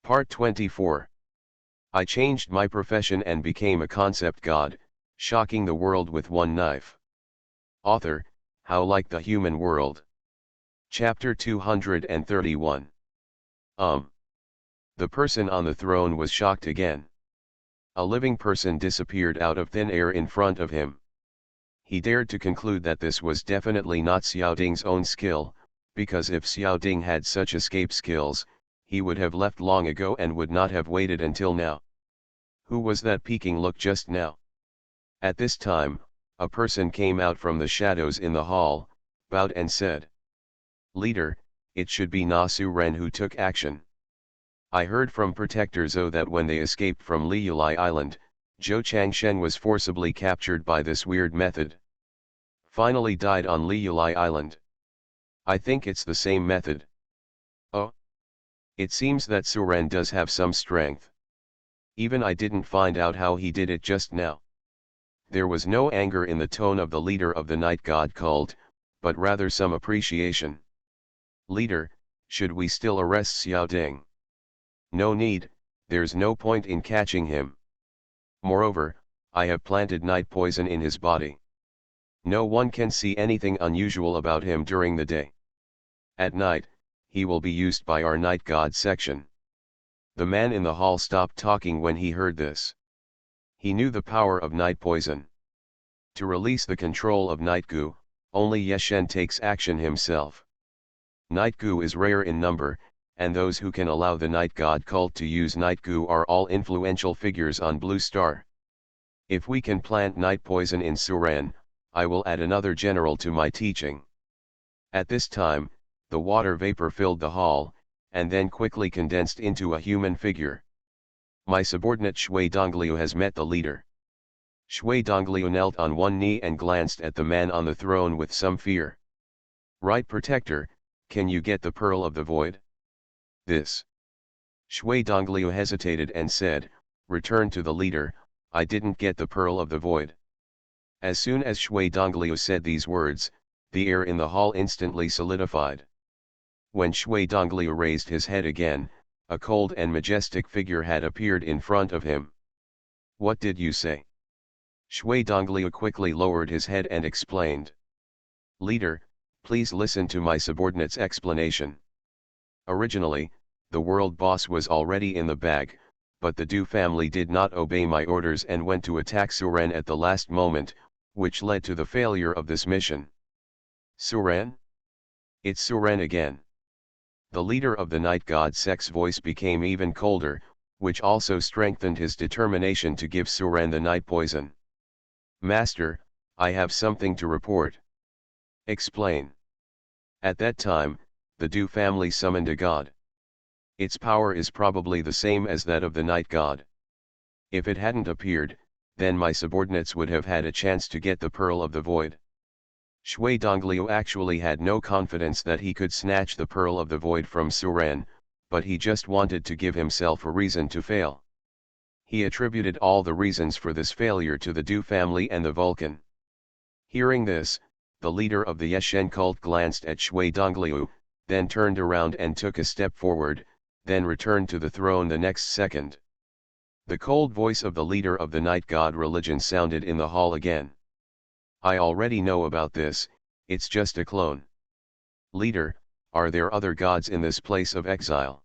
Part 24. I changed my profession and became a concept god, shocking the world with one knife. Author, How Like the Human World. Chapter 231. The person on the throne was shocked again. A living person disappeared out of thin air in front of him. He dared to conclude that this was definitely not Xiaoding's own skill, because if Xiaoding had such escape skills, he would have left long ago and would not have waited until now. Who was that peeking look just now? At this time, a person came out from the shadows in the hall, bowed and said, "Leader, it should be Na Su-ren who took action. I heard from Protector Zhou that when they escaped from Liulai Island, Zhou Changshen was forcibly captured by this weird method. Finally died on Liulai Island. I think it's the same method." Oh. It seems that Su-ren does have some strength. Even I didn't find out how he did it just now. There was no anger in the tone of the leader of the Night God cult, but rather some appreciation. "Leader, should we still arrest Xiaoding?" "No need, there's no point in catching him. Moreover, I have planted night poison in his body. No one can see anything unusual about him during the day. At night, he will be used by our Night God section." The man in the hall stopped talking when he heard this. He knew the power of night poison. To release the control of night goo, only Yeshen takes action himself. Night goo is rare in number, and those who can allow the Night God cult to use night goo are all influential figures on Blue Star. If we can plant night poison in Su-ren, I will add another general to my teaching. At this time, the water vapor filled the hall, and then quickly condensed into a human figure. My subordinate Shui Dongliu has met the leader. Shui Dongliu knelt on one knee and glanced at the man on the throne with some fear. "Right, Protector, can you get the Pearl of the Void?" "This." Shui Dongliu hesitated and said, "Return to the leader, I didn't get the Pearl of the Void." As soon as Shui Dongliu said these words, the air in the hall instantly solidified. When Shui Dongliu raised his head again, a cold and majestic figure had appeared in front of him. "What did you say?" Shui Dongliu quickly lowered his head and explained. "Leader, please listen to my subordinate's explanation. Originally, the world boss was already in the bag, but the Du family did not obey my orders and went to attack Su-ren at the last moment, which led to the failure of this mission." "Su-ren? It's Su-ren again." The leader of the Night God sect's voice became even colder, which also strengthened his determination to give Su-ren the night poison. "Master, I have something to report." "Explain." At that time, the Du family summoned a god. Its power is probably the same as that of the Night God. If it hadn't appeared, then my subordinates would have had a chance to get the Pearl of the Void. Shui Dongliu actually had no confidence that he could snatch the Pearl of the Void from Su-ren, but he just wanted to give himself a reason to fail. He attributed all the reasons for this failure to the Du family and the Vulcan. Hearing this, the leader of the Yeshen cult glanced at Shui Dongliu, then turned around and took a step forward, then returned to the throne the next second. The cold voice of the leader of the Night God religion sounded in the hall again. "I already know about this, it's just a clone." "Leader, are there other gods in this place of exile?"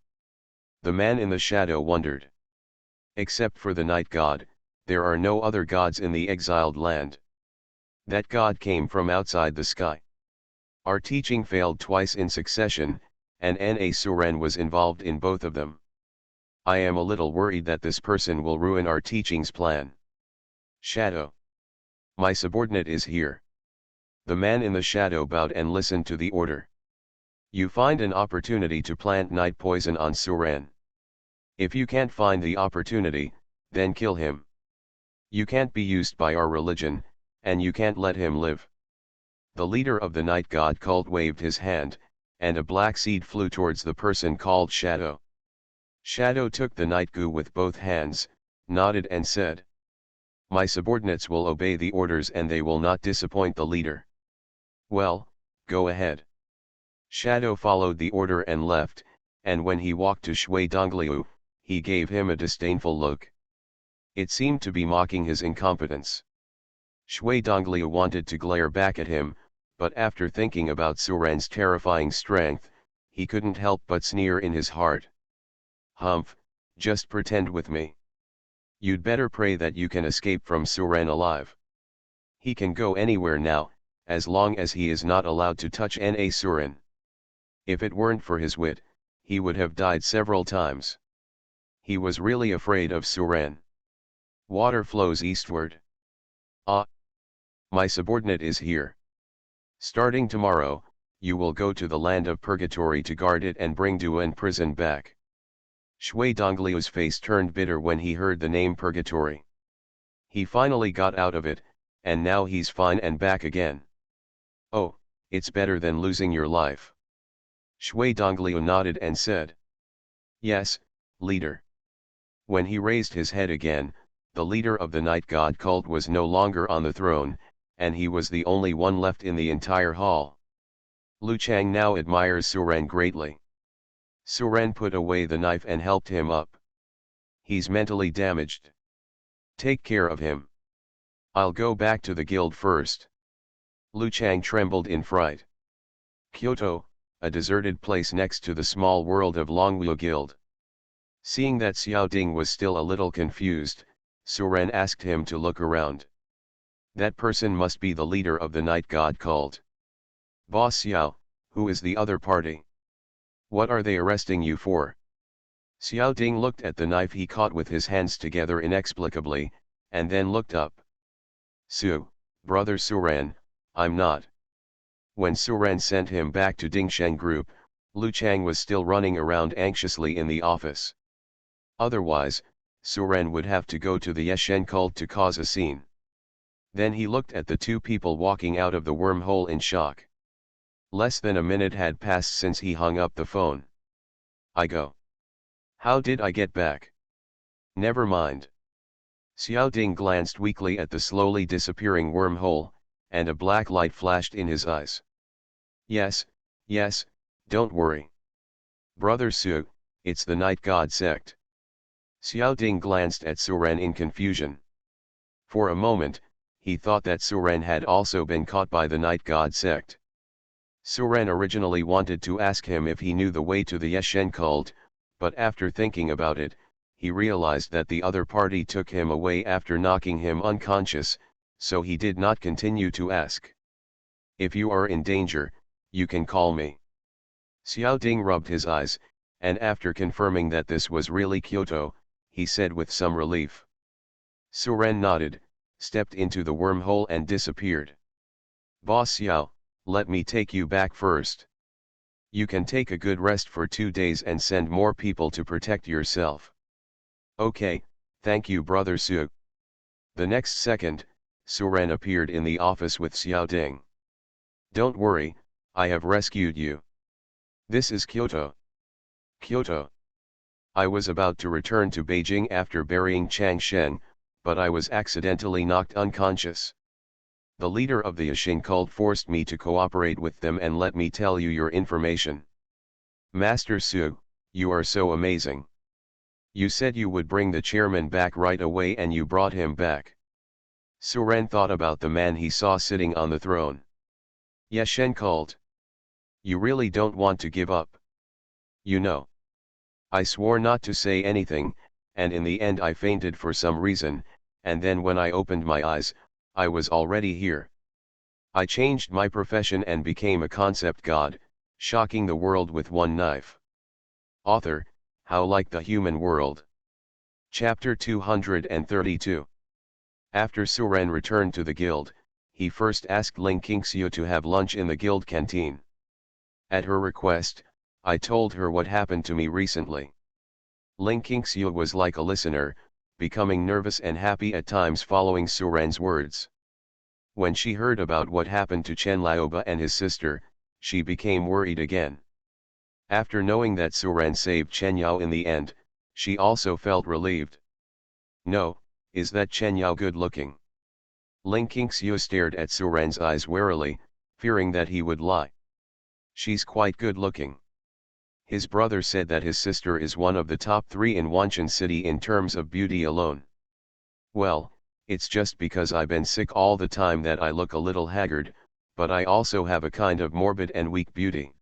The man in the shadow wondered. "Except for the Night God, there are no other gods in the exiled land. That god came from outside the sky. Our teaching failed twice in succession, and Na Su-ren was involved in both of them. I am a little worried that this person will ruin our teaching's plan." "Shadow. My subordinate is here." The man in the shadow bowed and listened to the order. "You find an opportunity to plant night poison on Su-ren. If you can't find the opportunity, then kill him. You can't be used by our religion, and you can't let him live." The leader of the Night God cult waved his hand, and a black seed flew towards the person called Shadow. Shadow took the night goo with both hands, nodded and said, "My subordinates will obey the orders and they will not disappoint the leader." "Well, go ahead." Shadow followed the order and left, and when he walked to Shui Dongliu, he gave him a disdainful look. It seemed to be mocking his incompetence. Shui Dongliu wanted to glare back at him, but after thinking about Suren's terrifying strength, he couldn't help but sneer in his heart. Humph, just pretend with me. You'd better pray that you can escape from Suren alive. He can go anywhere now, as long as he is not allowed to touch Na Suren. If it weren't for his wit, he would have died several times. He was really afraid of Suren. Water flows eastward. Ah! My subordinate is here. Starting tomorrow, you will go to the land of purgatory to guard it and bring Duan prison back. Shui Dongliu's face turned bitter when he heard the name purgatory. He finally got out of it, and now he's fine and back again. Oh, it's better than losing your life. Shui Dongliu nodded and said. Yes, leader. When he raised his head again, the leader of the night god cult was no longer on the throne, and he was the only one left in the entire hall. Lu Chang now admires Suren greatly. Suren put away the knife and helped him up. He's mentally damaged. Take care of him. I'll go back to the guild first. Lu Chang trembled in fright. Kyoto, a deserted place next to the small world of Longwu Guild. Seeing that Xiao Ding was still a little confused, Suren asked him to look around. That person must be the leader of the night god cult. Boss Xiao, who is the other party? What are they arresting you for? Xiao Ding looked at the knife he caught with his hands together inexplicably, and then looked up. Brother Suren, I'm not. When Suren sent him back to Dingsheng Group, Lu Chang was still running around anxiously in the office. Otherwise, Suren would have to go to the Yeshen cult to cause a scene. Then he looked at the two people walking out of the wormhole in shock. Less than a minute had passed since he hung up the phone. I go. How did I get back? Never mind. Xiao Ding glanced weakly at the slowly disappearing wormhole, and a black light flashed in his eyes. Yes, don't worry. Brother Su, it's the Night God sect. Xiao Ding glanced at Suren in confusion. For a moment, he thought that Suren had also been caught by the Night God sect. Suren originally wanted to ask him if he knew the way to the Yeshen cult, but after thinking about it, he realized that the other party took him away after knocking him unconscious, so he did not continue to ask. If you are in danger, you can call me. Xiao Ding rubbed his eyes, and after confirming that this was really Kyoto, he said with some relief. Suren nodded, stepped into the wormhole and disappeared. Boss Xiao, let me take you back first. You can take a good rest for 2 days and send more people to protect yourself. Okay, thank you Brother Su. The next second, Suren appeared in the office with Xiao Ding. Don't worry, I have rescued you. This is Kyoto. Kyoto. I was about to return to Beijing after burying Chang Shen, but I was accidentally knocked unconscious. The leader of the Yashin cult forced me to cooperate with them and let me tell you your information. Master Su, you are so amazing. You said you would bring the chairman back right away and you brought him back. Suren thought about the man he saw sitting on the throne. Yashen cult. You really don't want to give up. You know. I swore not to say anything, and in the end I fainted for some reason, and then when I opened my eyes, I was already here. I changed my profession and became a concept god, shocking the world with one knife. Author, How Like the Human World. Chapter 232. After Suren returned to the guild, he first asked Ling Qingxiu to have lunch in the guild canteen. At her request, I told her what happened to me recently. Ling Qingxiu was like a listener, becoming nervous and happy at times following Suren's words. When she heard about what happened to Chen Laoba and his sister, she became worried again. After knowing that Suren saved Chen Yao in the end, she also felt relieved. No, is that Chen Yao good looking? Ling Qingxiu stared at Suren's eyes warily, fearing that he would lie. She's quite good looking. His brother said that his sister is one of the top 3 in Wanshan city in terms of beauty alone. Well, it's just because I've been sick all the time that I look a little haggard, but I also have a kind of morbid and weak beauty.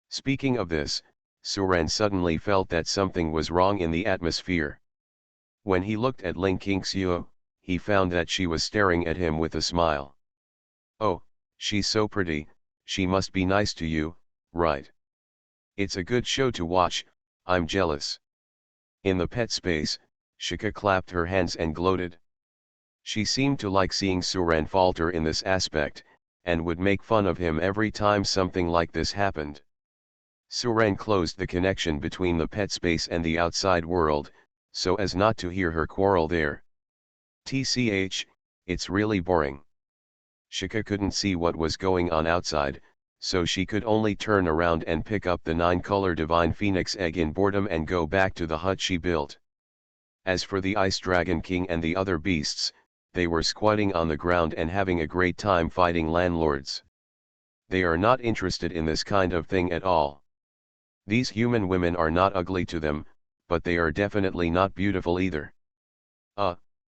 Speaking of this, Suren suddenly felt that something was wrong in the atmosphere. When he looked at Ling Qingxiu, he found that she was staring at him with a smile. Oh, she's so pretty, she must be nice to you, right? It's a good show to watch, I'm jealous. In the pet space, Shika clapped her hands and gloated. She seemed to like seeing Suren falter in this aspect, and would make fun of him every time something like this happened. Suren closed the connection between the pet space and the outside world, so as not to hear her quarrel there. TCH, it's really boring. Shika couldn't see what was going on outside, so she could only turn around and pick up the 9-color divine phoenix egg in boredom and go back to the hut she built. As for the Ice Dragon King and the other beasts, they were squatting on the ground and having a great time fighting landlords. They are not interested in this kind of thing at all. These human women are not ugly to them, but they are definitely not beautiful either.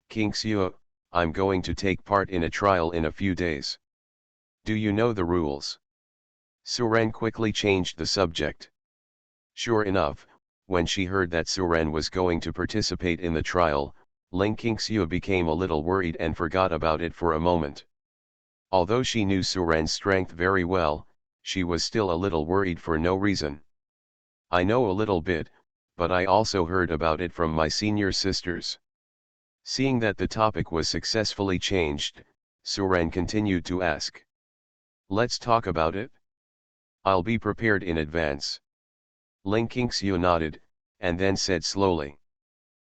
King Xiu, I'm going to take part in a trial in a few days. Do you know the rules? Suren quickly changed the subject. Sure enough, when she heard that Suren was going to participate in the trial, Ling Qingxiu became a little worried and forgot about it for a moment. Although she knew Suren's strength very well, she was still a little worried for no reason. I know a little bit, but I also heard about it from my senior sisters. Seeing that the topic was successfully changed, Suren continued to ask. Let's talk about it? I'll be prepared in advance. Ling Qingxiu nodded, and then said slowly.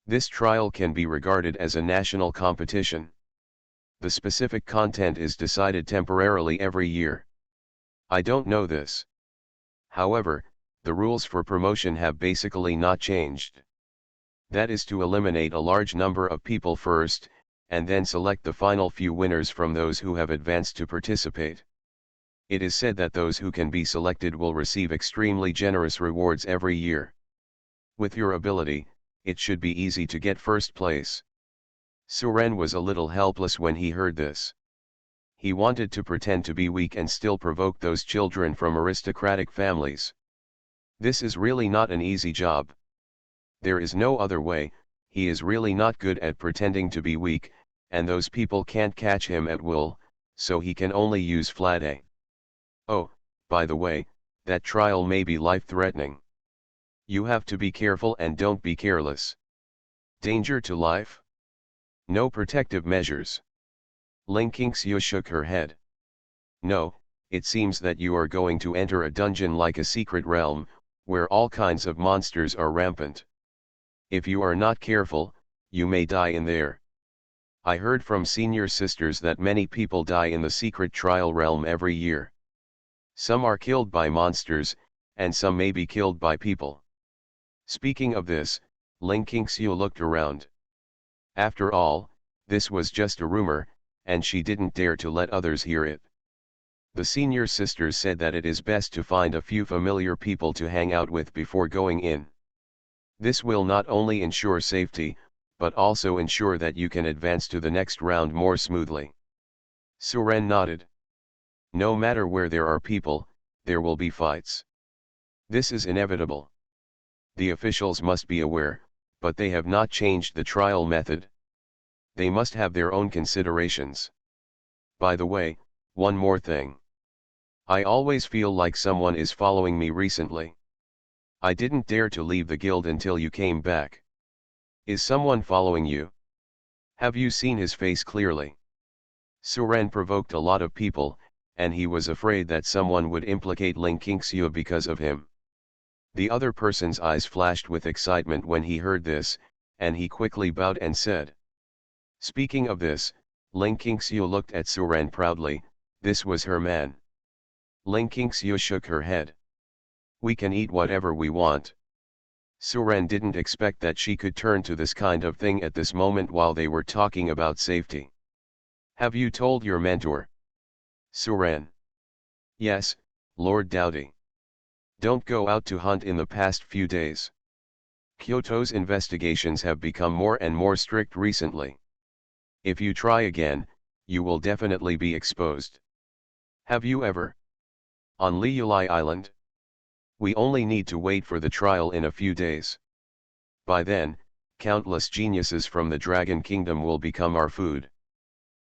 This trial can be regarded as a national competition. The specific content is decided temporarily every year. I don't know this. However, the rules for promotion have basically not changed. That is to eliminate a large number of people first, and then select the final few winners from those who have advanced to participate. It is said that those who can be selected will receive extremely generous rewards every year. With your ability, it should be easy to get first place. Suren was a little helpless when he heard this. He wanted to pretend to be weak and still provoke those children from aristocratic families. This is really not an easy job. There is no other way, he is really not good at pretending to be weak, and those people can't catch him at will, so he can only use flat A. Oh, by the way, that trial may be life-threatening. You have to be careful and don't be careless. Danger to life? No protective measures. Ling Qingxiu shook her head. No, it seems that you are going to enter a dungeon like a secret realm, where all kinds of monsters are rampant. If you are not careful, you may die in there. I heard from senior sisters that many people die in the secret trial realm every year. Some are killed by monsters, and some may be killed by people. Speaking of this, Ling Qingxiu looked around. After all, this was just a rumor, and she didn't dare to let others hear it. The senior sisters said that it is best to find a few familiar people to hang out with before going in. This will not only ensure safety, but also ensure that you can advance to the next round more smoothly. Suren nodded. No matter where there are people, there will be fights. This is inevitable. The officials must be aware, but they have not changed the trial method. They must have their own considerations. By the way, one more thing. I always feel like someone is following me recently. I didn't dare to leave the guild until you came back. Is someone following you? Have you seen his face clearly? Suren provoked a lot of people, and he was afraid that someone would implicate Ling Qingxiu because of him. The other person's eyes flashed with excitement when he heard this, and he quickly bowed and said. Speaking of this, Ling Qingxiu looked at Suren proudly, this was her man. Ling Qingxiu shook her head. We can eat whatever we want. Suren didn't expect that she could turn to this kind of thing at this moment while they were talking about safety. Have you told your mentor? Suren. Yes, Lord Dowdy. Don't go out to hunt in the past few days. Kyoto's investigations have become more and more strict recently. If you try again, you will definitely be exposed. Have you ever? On Liulai Island? We only need to wait for the trial in a few days. By then, countless geniuses from the Dragon Kingdom will become our food.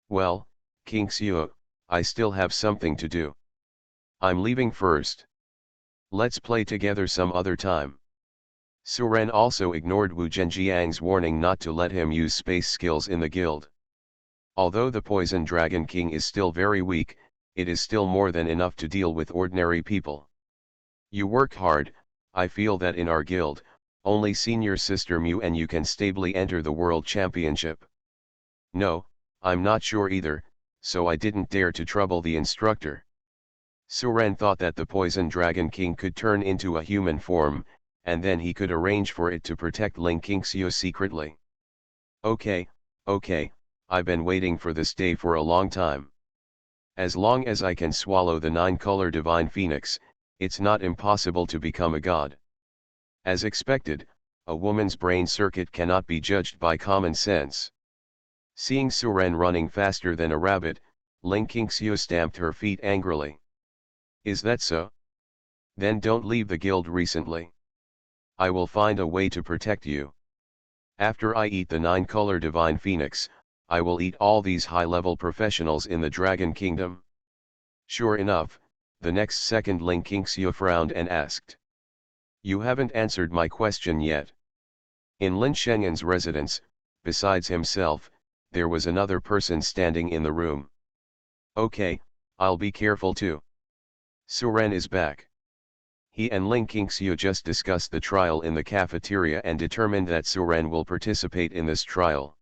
Well, King Xiu, I still have something to do. I'm leaving first. Let's play together some other time. Su Ren also ignored Wu Zhenjiang's warning not to let him use space skills in the guild. Although the Poison Dragon King is still very weak, it is still more than enough to deal with ordinary people. You work hard. I feel that in our guild, only senior sister Mu and you can stably enter the World Championship. No, I'm not sure either, so I didn't dare to trouble the instructor. Su Ren thought that the Poison Dragon King could turn into a human form, and then he could arrange for it to protect Ling Qingxiu secretly. Okay, I've been waiting for this day for a long time. As long as I can swallow the 9-color Divine Phoenix, it's not impossible to become a god. As expected, a woman's brain circuit cannot be judged by common sense. Seeing Su Ren running faster than a rabbit, Ling Qingxiu stamped her feet angrily. Is that so? Then don't leave the guild recently. I will find a way to protect you. After I eat the 9-color Divine Phoenix, I will eat all these high-level professionals in the Dragon Kingdom. Sure enough, the next second Ling Qingxiu frowned and asked. You haven't answered my question yet. In Lin Shenyan's residence, besides himself, there was another person standing in the room. Okay, I'll be careful too. Su Ren is back. He and Ling Qingxiu just discussed the trial in the cafeteria and determined that Su Ren will participate in this trial.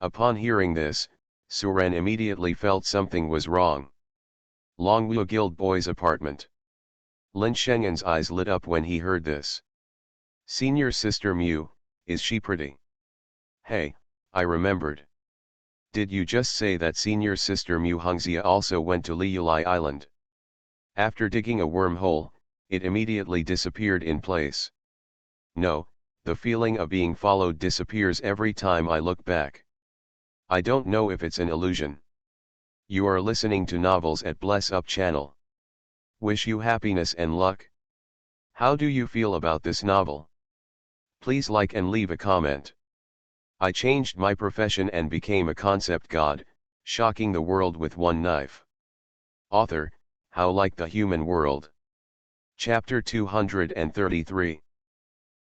Upon hearing this, Su Ren immediately felt something was wrong. Longwu Guild Boy's apartment. Lin Shenyan's eyes lit up when he heard this. Senior sister Mu, is she pretty? Hey, I remembered. Did you just say that senior sister Mu Hongxia also went to Liulai Island? After digging a wormhole, it immediately disappeared in place. No, the feeling of being followed disappears every time I look back. I don't know if it's an illusion. You are listening to Novels at Bless Up channel. Wish you happiness and luck. How do you feel about this novel? Please like and leave a comment. I changed my profession and became a concept god, shocking the world with one knife. Author, How Like the Human World. Chapter 233.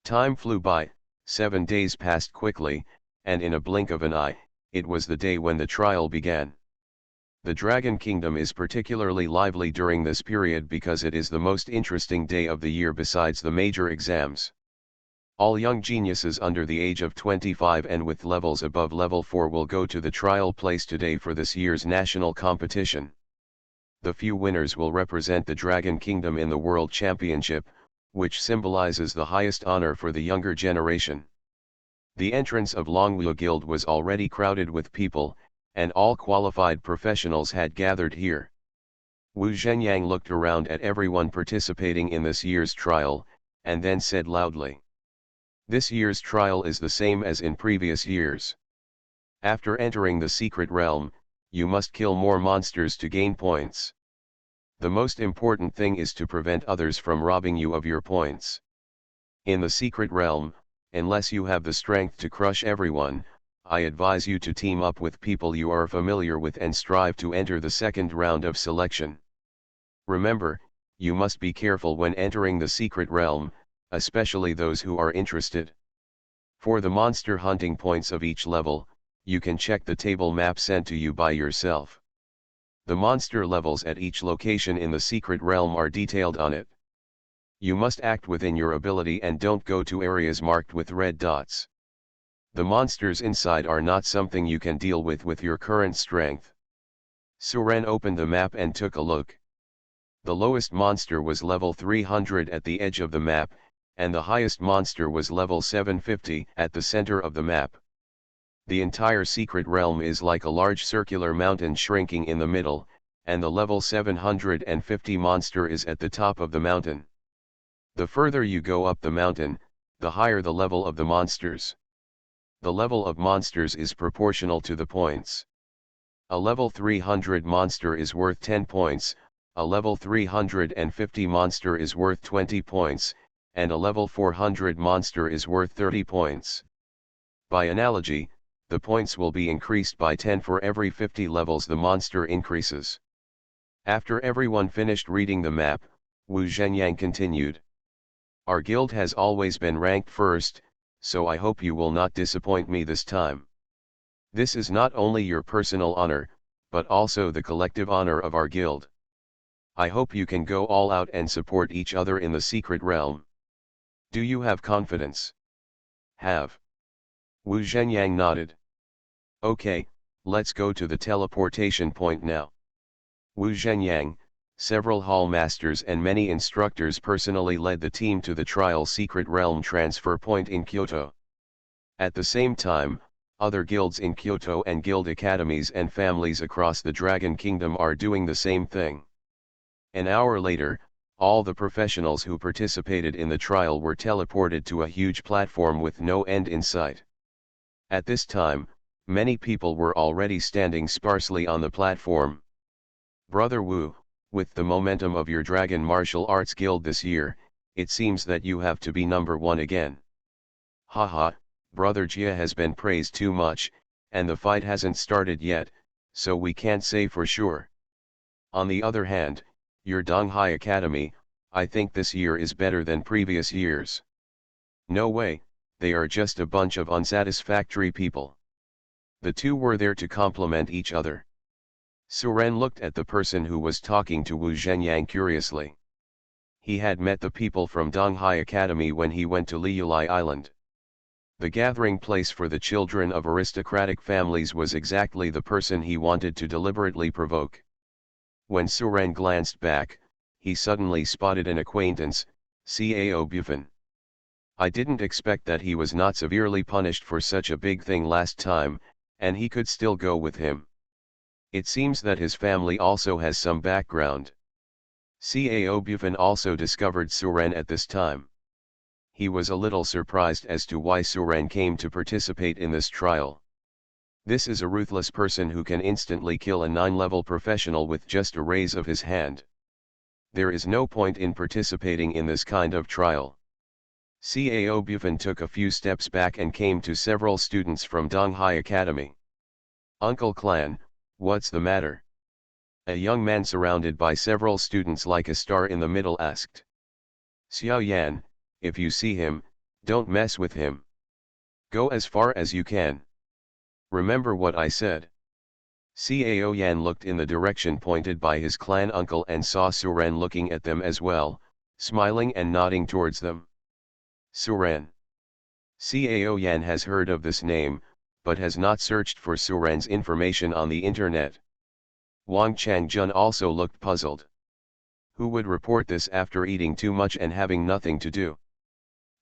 Time flew by, 7 days passed quickly, and in a blink of an eye, it was the day when the trial began. The Dragon Kingdom is particularly lively during this period because it is the most interesting day of the year besides the major exams. All young geniuses under the age of 25 and with levels above level 4 will go to the trial place today for this year's national competition. The few winners will represent the Dragon Kingdom in the World Championship, which symbolizes the highest honor for the younger generation. The entrance of Longwu Guild was already crowded with people, and all qualified professionals had gathered here. Wu Zhenyang looked around at everyone participating in this year's trial, and then said loudly. This year's trial is the same as in previous years. After entering the secret realm, you must kill more monsters to gain points. The most important thing is to prevent others from robbing you of your points. In the secret realm, unless you have the strength to crush everyone, I advise you to team up with people you are familiar with and strive to enter the second round of selection. Remember, you must be careful when entering the secret realm, especially those who are interested. For the monster hunting points of each level, you can check the table map sent to you by yourself. The monster levels at each location in the secret realm are detailed on it. You must act within your ability and don't go to areas marked with red dots. The monsters inside are not something you can deal with your current strength. Su Ren opened the map and took a look. The lowest monster was level 300 at the edge of the map, and the highest monster was level 750 at the center of the map. The entire secret realm is like a large circular mountain shrinking in the middle, and the level 750 monster is at the top of the mountain. The further you go up the mountain, the higher the level of the monsters. The level of monsters is proportional to the points. A level 300 monster is worth 10 points, a level 350 monster is worth 20 points, and a level 400 monster is worth 30 points. By analogy, the points will be increased by 10 for every 50 levels the monster increases. After everyone finished reading the map, Wu Zhenyang continued. Our guild has always been ranked first, so I hope you will not disappoint me this time. This is not only your personal honor, but also the collective honor of our guild. I hope you can go all out and support each other in the secret realm. Do you have confidence? Have. Wu Zhenyang nodded. Okay, let's go to the teleportation point now. Wu Zhenyang, several hall masters and many instructors personally led the team to the trial secret realm transfer point in Kyoto. At the same time, other guilds in Kyoto and guild academies and families across the Dragon Kingdom are doing the same thing. An hour later, all the professionals who participated in the trial were teleported to a huge platform with no end in sight. At this time, many people were already standing sparsely on the platform. Brother Wu, with the momentum of your Dragon Martial Arts Guild this year, it seems that you have to be number one again. Haha, Brother Jia has been praised too much, and the fight hasn't started yet, so we can't say for sure. On the other hand, your Donghai Academy, I think this year is better than previous years. No way, they are just a bunch of unsatisfactory people. The two were there to complement each other. Suren looked at the person who was talking to Wu Zhenyang curiously. He had met the people from Donghai Academy when he went to Liulai Island. The gathering place for the children of aristocratic families was exactly the person he wanted to deliberately provoke. When Suren glanced back, he suddenly spotted an acquaintance, Cao Bufan. I didn't expect that he was not severely punished for such a big thing last time, and he could still go with him. It seems that his family also has some background. Cao Bufan also discovered Suren at this time. He was a little surprised as to why Suren came to participate in this trial. This is a ruthless person who can instantly kill a 9-level professional with just a raise of his hand. There is no point in participating in this kind of trial. Cao Bufan took a few steps back and came to several students from Donghai Academy. Uncle Clan, what's the matter? A young man surrounded by several students like a star in the middle asked. Xiao Yan, if you see him, don't mess with him. Go as far as you can. Remember what I said. Cao Yan looked in the direction pointed by his clan uncle and saw Suren looking at them as well, smiling and nodding towards them. Suren. Cao Yan has heard of this name, but has not searched for Suren's information on the internet. Wang Changjun also looked puzzled. Who would report this after eating too much and having nothing to do?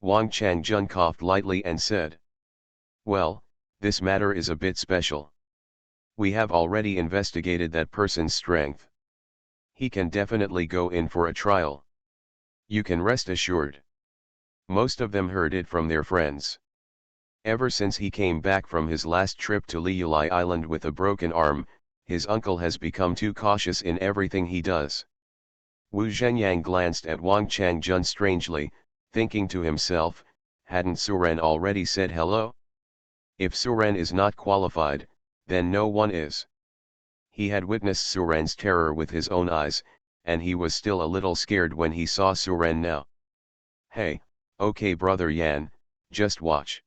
Wang Changjun coughed lightly and said. Well, this matter is a bit special. We have already investigated that person's strength. He can definitely go in for a trial. You can rest assured. Most of them heard it from their friends. Ever since he came back from his last trip to Liulai Island with a broken arm, his uncle has become too cautious in everything he does. Wu Zhenyang glanced at Wang Changjun strangely, thinking to himself, hadn't Suren already said hello? If Suren is not qualified, then no one is. He had witnessed Suren's terror with his own eyes, and he was still a little scared when he saw Suren now. Hey, okay Brother Yan, just watch.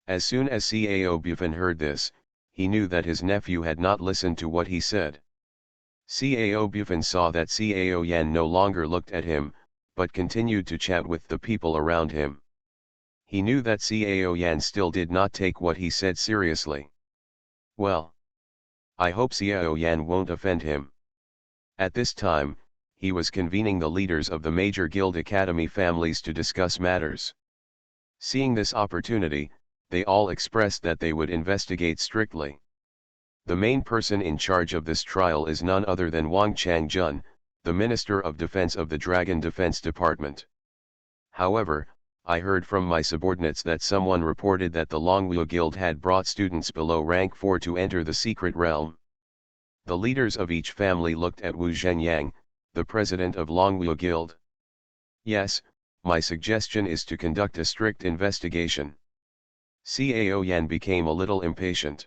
As soon as Cao Bufan heard this, he knew that his nephew had not listened to what he said. Cao Bufan saw that Cao Yan no longer looked at him, but continued to chat with the people around him. He knew that Cao Yan still did not take what he said seriously. Well, I hope Cao Yan won't offend him. At this time, he was convening the leaders of the major guild academy families to discuss matters. Seeing this opportunity, they all expressed that they would investigate strictly. The main person in charge of this trial is none other than Wang Changjun, the Minister of Defense of the Dragon Defense Department. However, I heard from my subordinates that someone reported that the Longwu Guild had brought students below rank 4 to enter the secret realm. The leaders of each family looked at Wu Zhenyang, the president of Longwu Guild. Yes, my suggestion is to conduct a strict investigation. Cao Yan became a little impatient.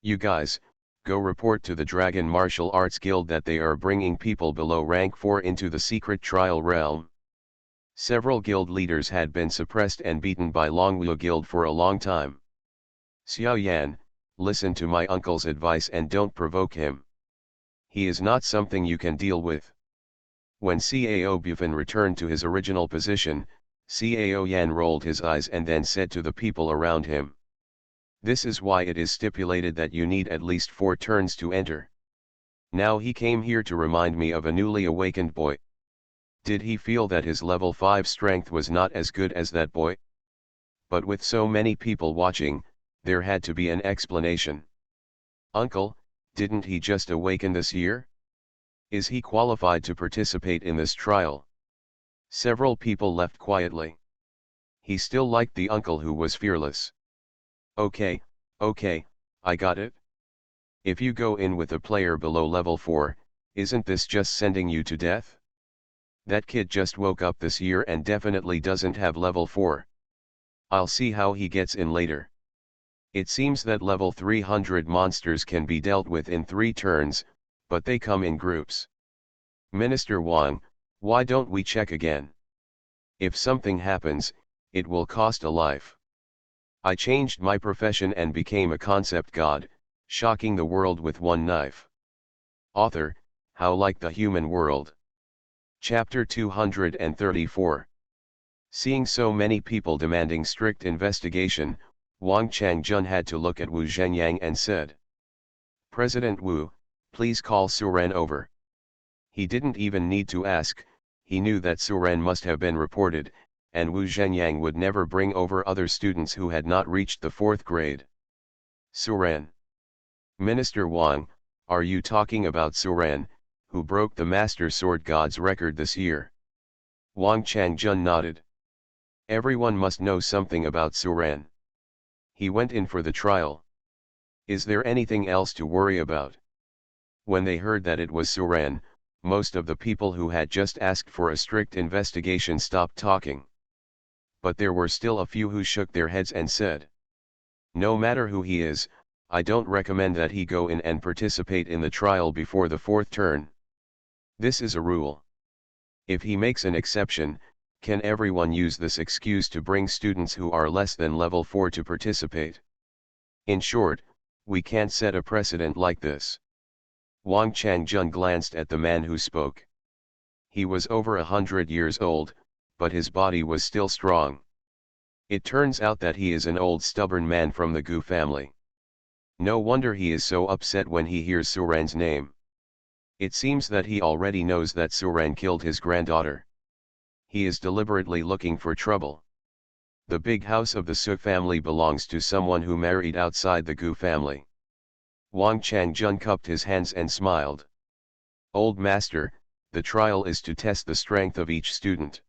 You guys, go report to the Dragon Martial Arts Guild that they are bringing people below rank 4 into the secret trial realm. Several guild leaders had been suppressed and beaten by Longwu Guild for a long time. Xiao Yan, listen to my uncle's advice and don't provoke him. He is not something you can deal with. When Cao Bufan returned to his original position, Cao Yan rolled his eyes and then said to the people around him. This is why it is stipulated that you need at least 4 turns to enter. Now he came here to remind me of a newly awakened boy. Did he feel that his level 5 strength was not as good as that boy? But with so many people watching, there had to be an explanation. Uncle, didn't he just awaken this year? Is he qualified to participate in this trial? Several people left quietly. He still liked the uncle who was fearless. Okay, I got it. If you go in with a player below level 4, isn't this just sending you to death? That kid just woke up this year and definitely doesn't have level 4. I'll see how he gets in later. It seems that level 300 monsters can be dealt with in 3 turns, but they come in groups. Minister Wang, why don't we check again? If something happens, it will cost a life. I changed my profession and became a concept god, shocking the world with one knife. Author, how like the human world. Chapter 234. Seeing so many people demanding strict investigation, Wang Changjun had to look at Wu Zhenyang and said, President Wu, please call Suren over. He didn't even need to ask, he knew that Suren must have been reported, and Wu Zhenyang would never bring over other students who had not reached the 4th grade. Suren. Minister Wang, are you talking about Suren, who broke the Master Sword God's record this year? Wang Changjun nodded. Everyone must know something about Suren. He went in for the trial. Is there anything else to worry about? When they heard that it was Suren, most of the people who had just asked for a strict investigation stopped talking. But there were still a few who shook their heads and said, no matter who he is, I don't recommend that he go in and participate in the trial before the 4th turn. This is a rule. If he makes an exception, can everyone use this excuse to bring students who are less than level 4 to participate? In short, we can't set a precedent like this. Wang Changjun glanced at the man who spoke. He was over 100 years old, but his body was still strong. It turns out that he is an old stubborn man from the Gu family. No wonder he is so upset when he hears Suren's name. It seems that he already knows that Suren killed his granddaughter. He is deliberately looking for trouble. The big house of the Su family belongs to someone who married outside the Gu family. Wang Changjun cupped his hands and smiled. Old master, the trial is to test the strength of each student.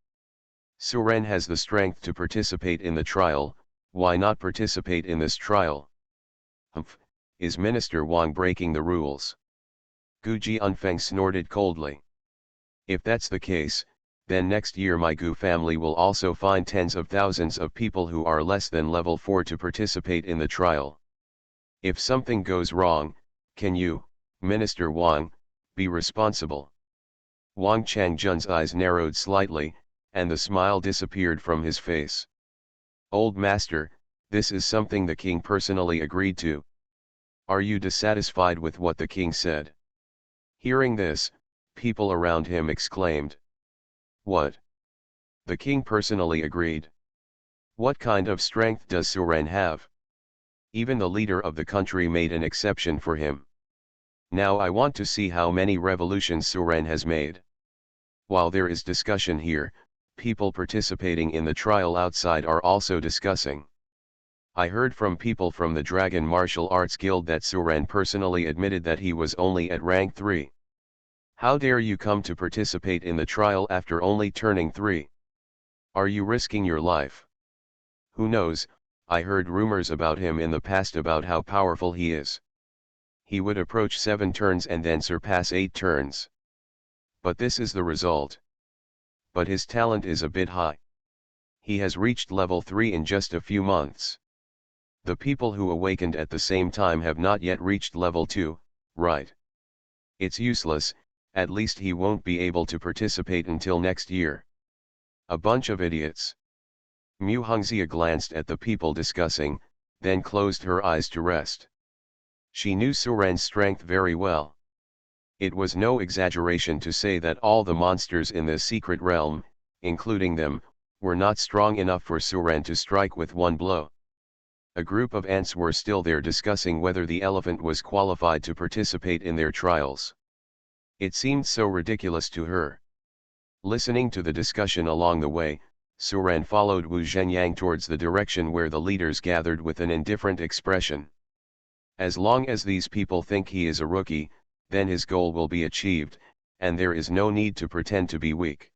Suren has the strength to participate in the trial, why not participate in this trial? Humph, is Minister Wang breaking the rules? Gu Jianfeng snorted coldly. If that's the case, then next year my Gu family will also find tens of thousands of people who are less than level 4 to participate in the trial. If something goes wrong, can you, Minister Wang, be responsible? Wang Changjun's eyes narrowed slightly, and the smile disappeared from his face. Old master, this is something the king personally agreed to. Are you dissatisfied with what the king said? Hearing this, people around him exclaimed. What? The king personally agreed? What kind of strength does Suren have? Even the leader of the country made an exception for him. Now I want to see how many revolutions Suren has made. While there is discussion here, people participating in the trial outside are also discussing. I heard from people from the Dragon Martial Arts Guild that Suren personally admitted that he was only at rank 3. How dare you come to participate in the trial after only turning 3? Are you risking your life? Who knows, I heard rumors about him in the past about how powerful he is. He would approach 7 turns and then surpass 8 turns. But this is the result. But his talent is a bit high. He has reached level 3 in just a few months. The people who awakened at the same time have not yet reached level 2, right? It's useless, at least he won't be able to participate until next year. A bunch of idiots. Mu Hongxia glanced at the people discussing, then closed her eyes to rest. She knew Suren's strength very well. It was no exaggeration to say that all the monsters in the secret realm, including them, were not strong enough for Suren to strike with one blow. A group of ants were still there discussing whether the elephant was qualified to participate in their trials. It seemed so ridiculous to her. Listening to the discussion along the way, Suren followed Wu Zhenyang towards the direction where the leaders gathered with an indifferent expression. As long as these people think he is a rookie, then his goal will be achieved, and there is no need to pretend to be weak.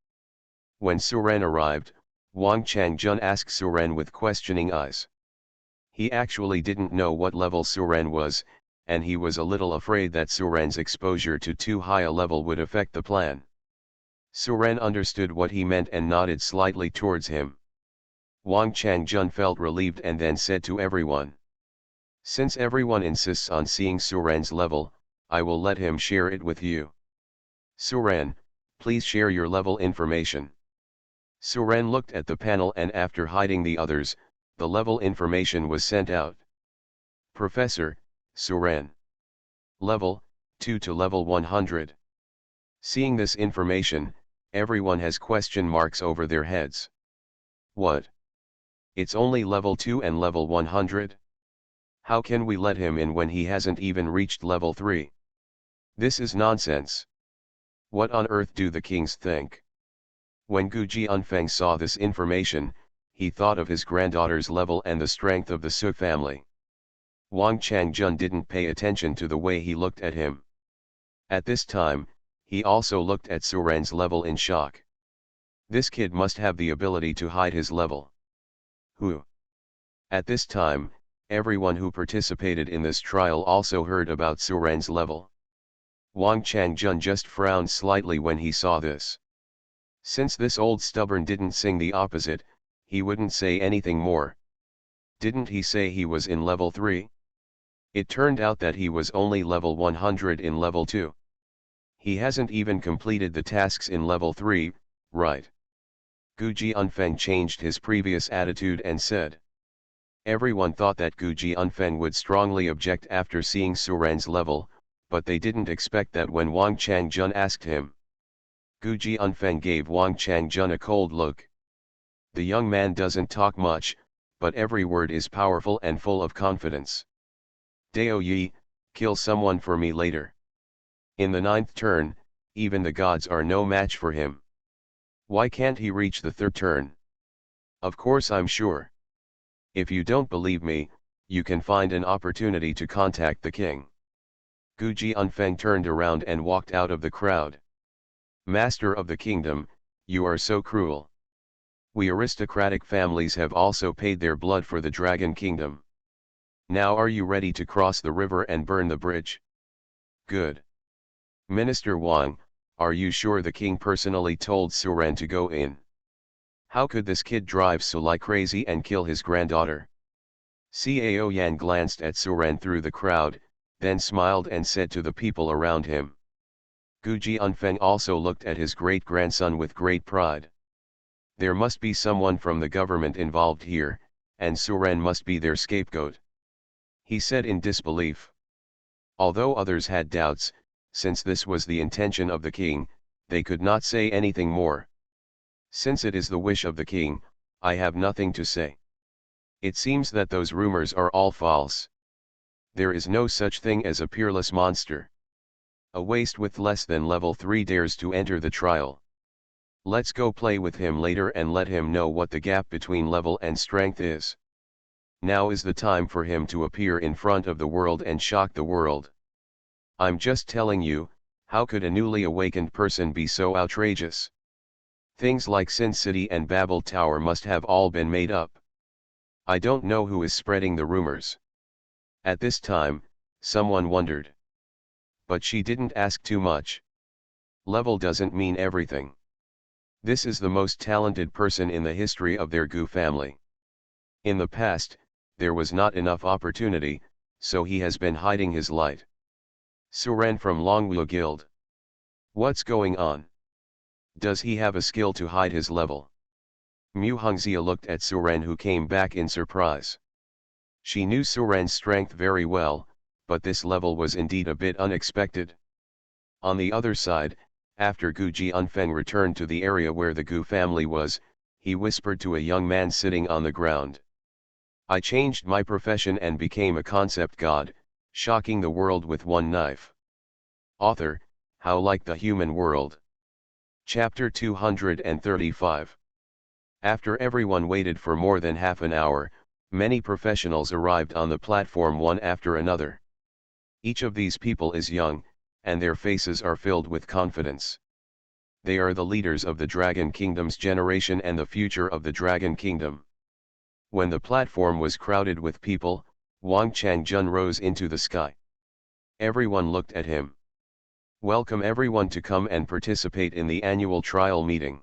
When Suren arrived, Wang Changjun asked Suren with questioning eyes. He actually didn't know what level Suren was, and he was a little afraid that Suren's exposure to too high a level would affect the plan. Suren understood what he meant and nodded slightly towards him. Wang Changjun felt relieved and then said to everyone. Since everyone insists on seeing Suren's level, I will let him share it with you. Suren, please share your level information. Suren looked at the panel and after hiding the others, the level information was sent out. Professor, Suren. Level, 2 to level 100. Seeing this information, everyone has question marks over their heads. What? It's only level 2 and level 100? How can we let him in when he hasn't even reached level 3? This is nonsense. What on earth do the kings think? When Gu Jianfeng saw this information, he thought of his granddaughter's level and the strength of the Su family. Wang Changjun didn't pay attention to the way he looked at him. At this time, he also looked at Suren's level in shock. This kid must have the ability to hide his level. Who? At this time, everyone who participated in this trial also heard about Suren's level. Wang Changjun just frowned slightly when he saw this. Since this old stubborn didn't sing the opposite, he wouldn't say anything more. Didn't he say he was in level 3? It turned out that he was only level 100 in level 2. He hasn't even completed the tasks in level 3, right? Gu Jianfeng changed his previous attitude and said. Everyone thought that Gu Jianfeng would strongly object after seeing Suren's level, but they didn't expect that when Wang Changjun asked him. Gu Jianfeng gave Wang Changjun a cold look. The young man doesn't talk much, but every word is powerful and full of confidence. Dao Yi, kill someone for me later. In the 9th turn, even the gods are no match for him. Why can't he reach the 3rd turn? Of course I'm sure. If you don't believe me, you can find an opportunity to contact the king. Gu Jianfeng turned around and walked out of the crowd. Master of the kingdom, you are so cruel. We aristocratic families have also paid their blood for the Dragon Kingdom. Now are you ready to cross the river and burn the bridge? Good. Minister Wang, are you sure the king personally told Suren to go in? How could this kid drive so like crazy and kill his granddaughter? Cao Yan glanced at Suren through the crowd, then smiled and said to the people around him. Gu Jianfeng also looked at his great-grandson with great pride. There must be someone from the government involved here, and Suren must be their scapegoat. He said in disbelief. Although others had doubts, since this was the intention of the king, they could not say anything more. Since it is the wish of the king, I have nothing to say. It seems that those rumors are all false. There is no such thing as a peerless monster. A waste with less than level 3 dares to enter the trial. Let's go play with him later and let him know what the gap between level and strength is. Now is the time for him to appear in front of the world and shock the world. I'm just telling you, how could a newly awakened person be so outrageous? Things like Sin City and Babel Tower must have all been made up. I don't know who is spreading the rumors. At this time, someone wondered. But she didn't ask too much. Level doesn't mean everything. This is the most talented person in the history of their Gu family. In the past, there was not enough opportunity, so he has been hiding his light. Suren from Longwu Guild. What's going on? Does he have a skill to hide his level? Mu Hongxia looked at Suren, who came back in surprise. She knew Suren's strength very well, but this level was indeed a bit unexpected. On the other side, after Gu Jianfeng returned to the area where the Gu family was, he whispered to a young man sitting on the ground. I changed my profession and became a concept god, shocking the world with one knife. Author, How Like the Human World. Chapter 235. After everyone waited for more than half an hour, many professionals arrived on the platform one after another. Each of these people is young, and their faces are filled with confidence. They are the leaders of the Dragon Kingdom's generation and the future of the Dragon Kingdom. When the platform was crowded with people, Wang Changjun rose into the sky. Everyone looked at him. Welcome everyone to come and participate in the annual trial meeting.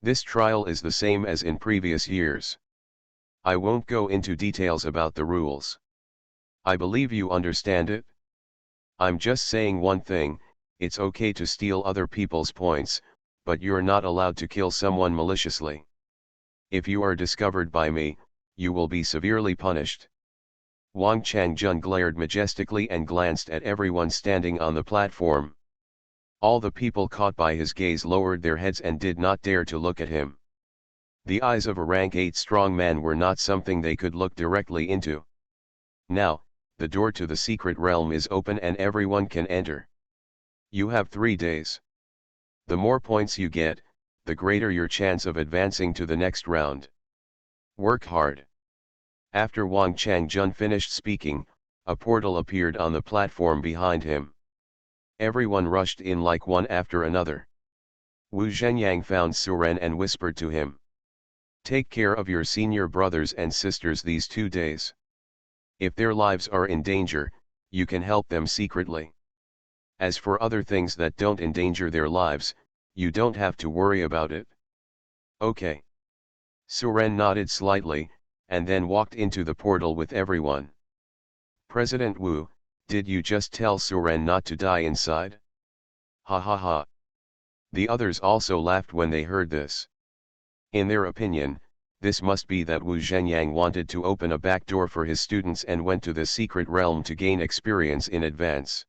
This trial is the same as in previous years. I won't go into details about the rules. I believe you understand it. I'm just saying one thing, it's okay to steal other people's points, but you're not allowed to kill someone maliciously. If you are discovered by me, you will be severely punished. Wang Changjun glared majestically and glanced at everyone standing on the platform. All the people caught by his gaze lowered their heads and did not dare to look at him. The eyes of a rank 8 strong man were not something they could look directly into. Now, the door to the secret realm is open and everyone can enter. You have 3 days. The more points you get, the greater your chance of advancing to the next round. Work hard. After Wang Changjun finished speaking, a portal appeared on the platform behind him. Everyone rushed in like one after another. Wu Zhenyang found Suren and whispered to him. Take care of your senior brothers and sisters these 2 days. If their lives are in danger, you can help them secretly. As for other things that don't endanger their lives, you don't have to worry about it. Okay. Suren nodded slightly, and then walked into the portal with everyone. President Wu, did you just tell Suren not to die inside? Ha ha ha. The others also laughed when they heard this. In their opinion, this must be that Wu Zhenyang wanted to open a back door for his students and went to the secret realm to gain experience in advance.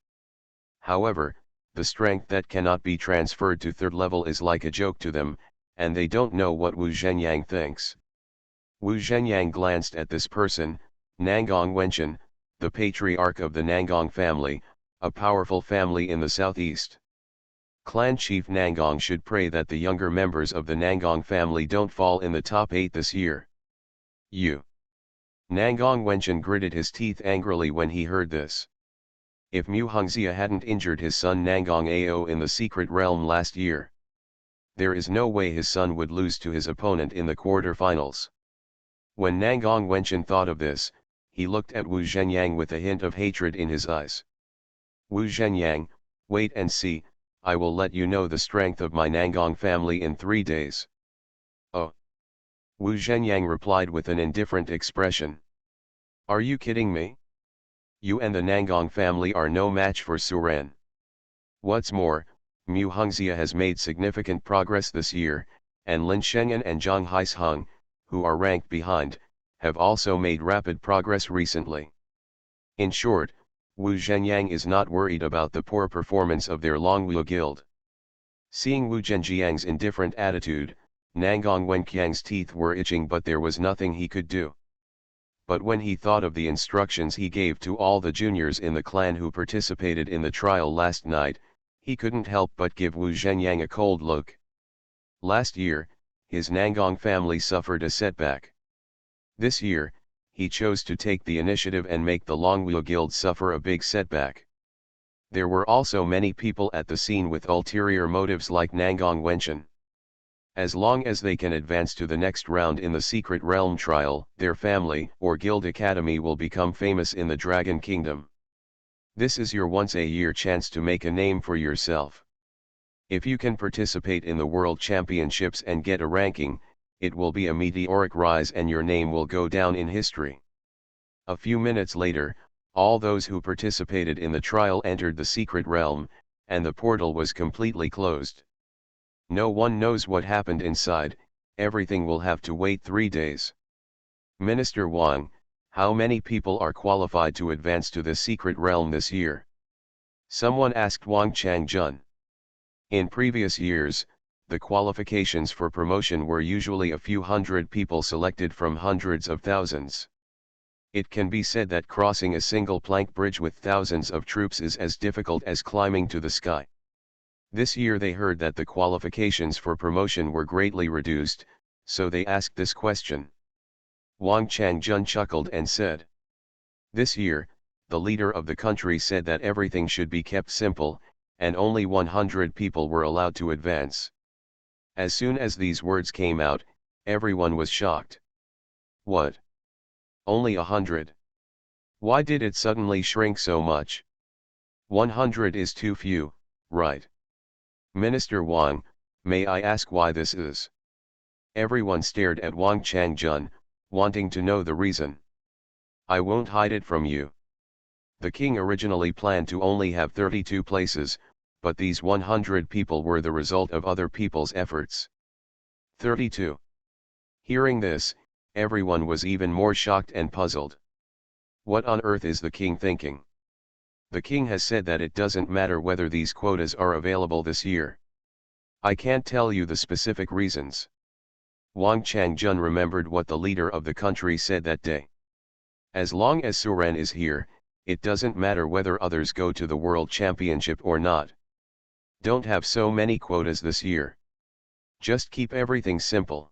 However, the strength that cannot be transferred to third level is like a joke to them, and they don't know what Wu Zhenyang thinks. Wu Zhenyang glanced at this person, Nangong Wenchen, the patriarch of the Nangong family, a powerful family in the southeast. Clan Chief Nangong should pray that the younger members of the Nangong family don't fall in the top 8 this year. You. Nangong Wenchen gritted his teeth angrily when he heard this. If Mu Hongxia hadn't injured his son Nangong Ao in the secret realm last year, there is no way his son would lose to his opponent in the quarter-finals. When Nangong Wenchen thought of this, he looked at Wu Zhenyang with a hint of hatred in his eyes. Wu Zhenyang, wait and see, I will let you know the strength of my Nangong family in 3 days. Oh. Wu Zhenyang replied with an indifferent expression. Are you kidding me? You and the Nangong family are no match for Suren. What's more, Mu Hongxia has made significant progress this year, and Lin Shenyan and Zhang Haisheng, who are ranked behind, have also made rapid progress recently. In short, Wu Zhenyang is not worried about the poor performance of their Longwu guild. Seeing Wu Zhenjiang's indifferent attitude, Nangong Wenqiang's teeth were itching, but there was nothing he could do. But when he thought of the instructions he gave to all the juniors in the clan who participated in the trial last night, he couldn't help but give Wu Zhenyang a cold look. Last year, his Nangong family suffered a setback. This year, he chose to take the initiative and make the Longwu Guild suffer a big setback. There were also many people at the scene with ulterior motives like Nangong Wenchen. As long as they can advance to the next round in the Secret Realm trial, their family or guild academy will become famous in the Dragon Kingdom. This is your once-a-year chance to make a name for yourself. If you can participate in the World Championships and get a ranking, it will be a meteoric rise and your name will go down in history. A few minutes later, all those who participated in the trial entered the Secret Realm, and the portal was completely closed. No one knows what happened inside, everything will have to wait 3 days. Minister Wang, how many people are qualified to advance to the Secret Realm this year? Someone asked Wang Changjun. In previous years, the qualifications for promotion were usually a few hundred people selected from hundreds of thousands. It can be said that crossing a single plank bridge with thousands of troops is as difficult as climbing to the sky. This year they heard that the qualifications for promotion were greatly reduced, so they asked this question. Wang Changjun chuckled and said, "This year, the leader of the country said that everything should be kept simple, and only 100 people were allowed to advance." As soon as these words came out, everyone was shocked. What? Only 100? Why did it suddenly shrink so much? 100 is too few, right? Minister Wang, may I ask why this is? Everyone stared at Wang Changjun, wanting to know the reason. I won't hide it from you. The king originally planned to only have 32 places, but these 100 people were the result of other people's efforts. 32. Hearing this, everyone was even more shocked and puzzled. What on earth is the king thinking? The king has said that it doesn't matter whether these quotas are available this year. I can't tell you the specific reasons. Wang Changjun remembered what the leader of the country said that day. As long as Suren is here, it doesn't matter whether others go to the World Championship or not. Don't have so many quotas this year. Just keep everything simple.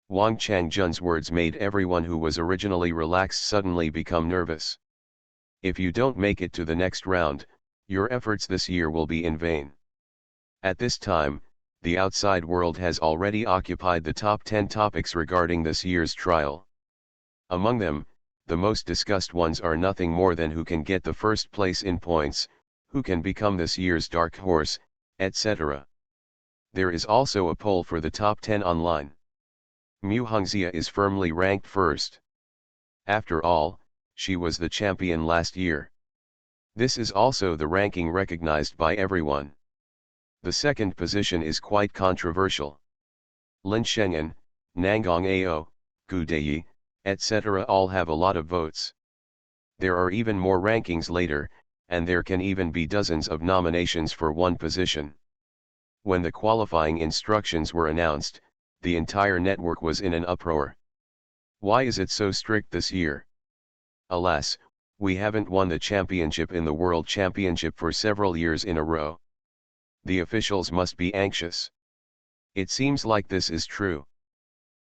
Wang Changjun's words made everyone who was originally relaxed suddenly become nervous. If you don't make it to the next round, your efforts this year will be in vain. At this time, the outside world has already occupied the top 10 topics regarding this year's trial. Among them, the most discussed ones are nothing more than who can get the first place in points, who can become this year's dark horse, etc. There is also a poll for the top 10 online. Mu Hongxia is firmly ranked first. After all, she was the champion last year. This is also the ranking recognized by everyone. The second position is quite controversial. Lin Shengan, Nangang Ao, Gu Dei, etc. all have a lot of votes. There are even more rankings later, and there can even be dozens of nominations for one position. When the qualifying instructions were announced, the entire network was in an uproar. Why is it so strict this year? Alas, we haven't won the championship in the World Championship for several years in a row. The officials must be anxious. It seems like this is true.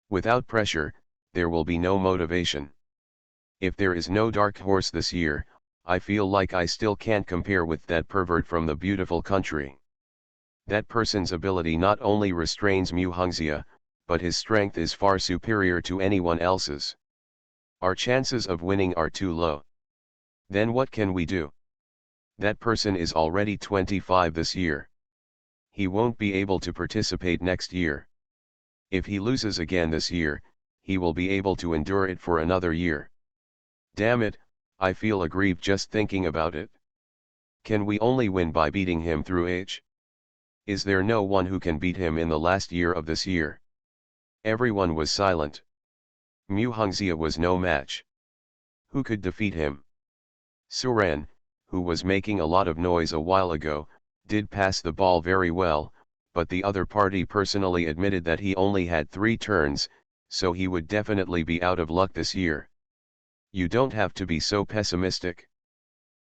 Without pressure, there will be no motivation. If there is no dark horse this year, I feel like I still can't compare with that pervert from the beautiful country. That person's ability not only restrains Mu Hongxia, but his strength is far superior to anyone else's. Our chances of winning are too low. Then what can we do? That person is already 25 this year. He won't be able to participate next year. If he loses again this year, he will be able to endure it for another year. Damn it, I feel aggrieved just thinking about it. Can we only win by beating him through age? Is there no one who can beat him in the last year of this year? Everyone was silent. Mu Hongxia was no match. Who could defeat him? Suren, who was making a lot of noise a while ago, did pass the ball very well, but the other party personally admitted that he only had 3 turns, so he would definitely be out of luck this year. You don't have to be so pessimistic.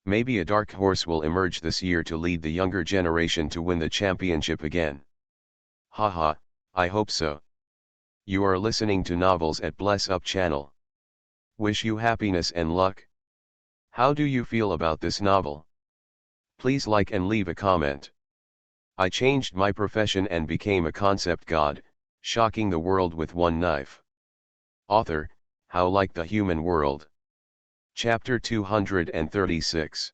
Maybe a dark horse will emerge this year to lead the younger generation to win the championship again. Haha, I hope so. You are listening to Novels at Bless Up channel. Wish you happiness and luck. How do you feel about this novel? Please like and leave a comment. I changed my profession and became a concept god, Shocking the world with one knife. Author, How Like the Human World. Chapter 236.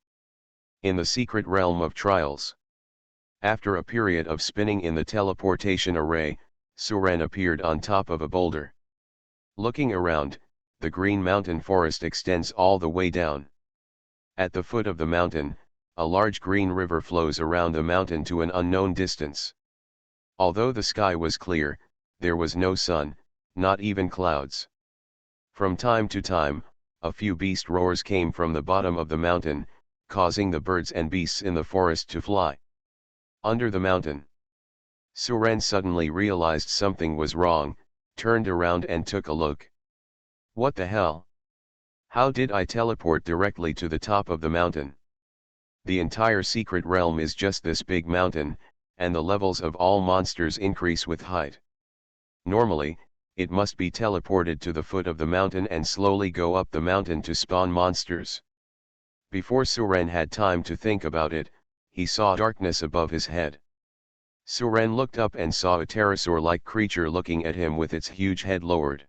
In the Secret Realm of Trials. After a period of spinning in the teleportation array, Suren appeared on top of a boulder. Looking around, the green mountain forest extends all the way down. At the foot of the mountain, a large green river flows around the mountain to an unknown distance. Although the sky was clear, there was no sun, not even clouds. From time to time, a few beast roars came from the bottom of the mountain, causing the birds and beasts in the forest to fly. Under the mountain, Suren suddenly realized something was wrong, turned around and took a look. What the hell? How did I teleport directly to the top of the mountain? The entire secret realm is just this big mountain, and the levels of all monsters increase with height. Normally, it must be teleported to the foot of the mountain and slowly go up the mountain to spawn monsters. Before Suren had time to think about it, he saw darkness above his head. Suren looked up and saw a pterosaur-like creature looking at him with its huge head lowered.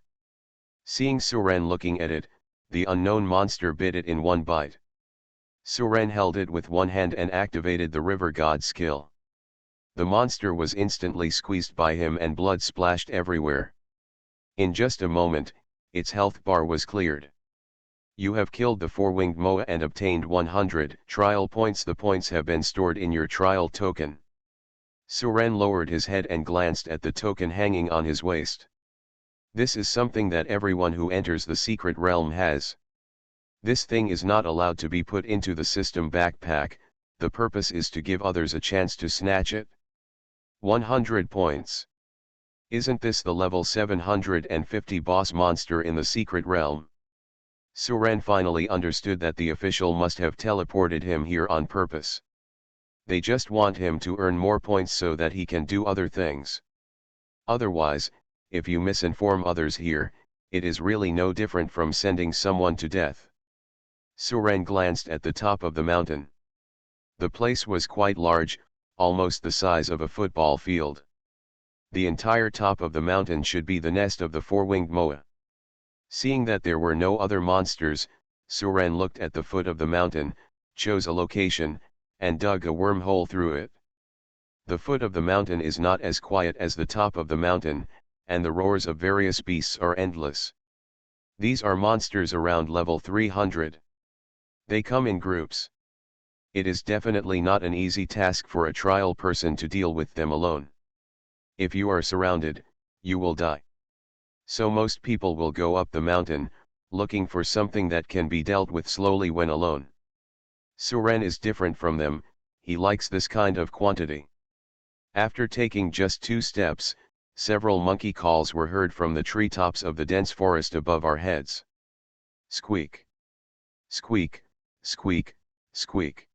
Seeing Suren looking at it, the unknown monster bit it in one bite. Suren held it with one hand and activated the river god skill. The monster was instantly squeezed by him and blood splashed everywhere. In just a moment, its health bar was cleared. You have killed the four-winged Moa and obtained 100 trial points. The points have been stored in your trial token. Suren lowered his head and glanced at the token hanging on his waist. This is something that everyone who enters the secret realm has. This thing is not allowed to be put into the system backpack, the purpose is to give others a chance to snatch it. 100 points. Isn't this the level 750 boss monster in the secret realm? Suren finally understood that the official must have teleported him here on purpose. They just want him to earn more points so that he can do other things. Otherwise, if you misinform others here, it is really no different from sending someone to death. Suren glanced at the top of the mountain. The place was quite large, almost the size of a football field. The entire top of the mountain should be the nest of the four-winged Moa. Seeing that there were no other monsters, Suren looked at the foot of the mountain, chose a location, and dug a wormhole through it. The foot of the mountain is not as quiet as the top of the mountain, and the roars of various beasts are endless. These are monsters around level 300. They come in groups. It is definitely not an easy task for a trial person to deal with them alone. If you are surrounded, you will die. So most people will go up the mountain, looking for something that can be dealt with slowly when alone. Suren is different from them, he likes this kind of quantity. After taking just 2 steps, several monkey calls were heard from the treetops of the dense forest above our heads. Squeak! Squeak, squeak, squeak.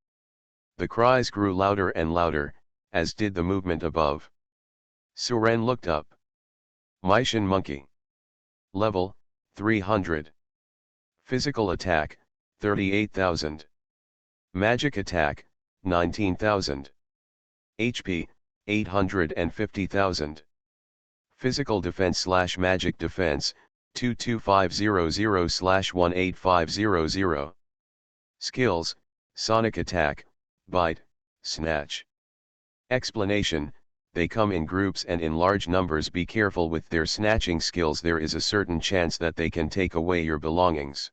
The cries grew louder and louder, as did the movement above. Suren looked up. Mysian monkey. Level, 300. Physical attack, 38,000. Magic attack, 19,000. HP, 850,000. Physical defense/magic defense, 22500/18500. Skills, Sonic attack, bite, snatch. Explanation, they come in groups and in large numbers. Be careful with their snatching skills, there is a certain chance that they can take away your belongings.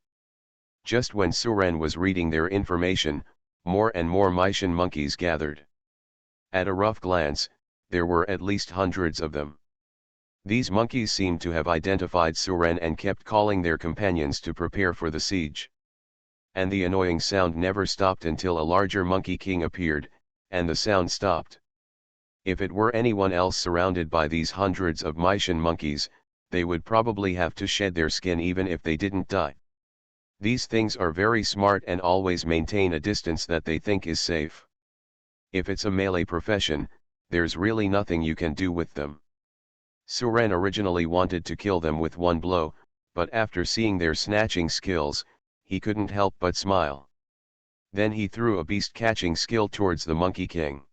Just when Suren was reading their information, more and more Mysian monkeys gathered. At a rough glance, there were at least hundreds of them. These monkeys seemed to have identified Suren and kept calling their companions to prepare for the siege. And the annoying sound never stopped until a larger monkey king appeared, and the sound stopped. If it were anyone else surrounded by these hundreds of Mysian monkeys, they would probably have to shed their skin even if they didn't die. These things are very smart and always maintain a distance that they think is safe. If it's a melee profession, there's really nothing you can do with them. Suren originally wanted to kill them with one blow, but after seeing their snatching skills, he couldn't help but smile. Then he threw a beast-catching skill towards the Monkey King.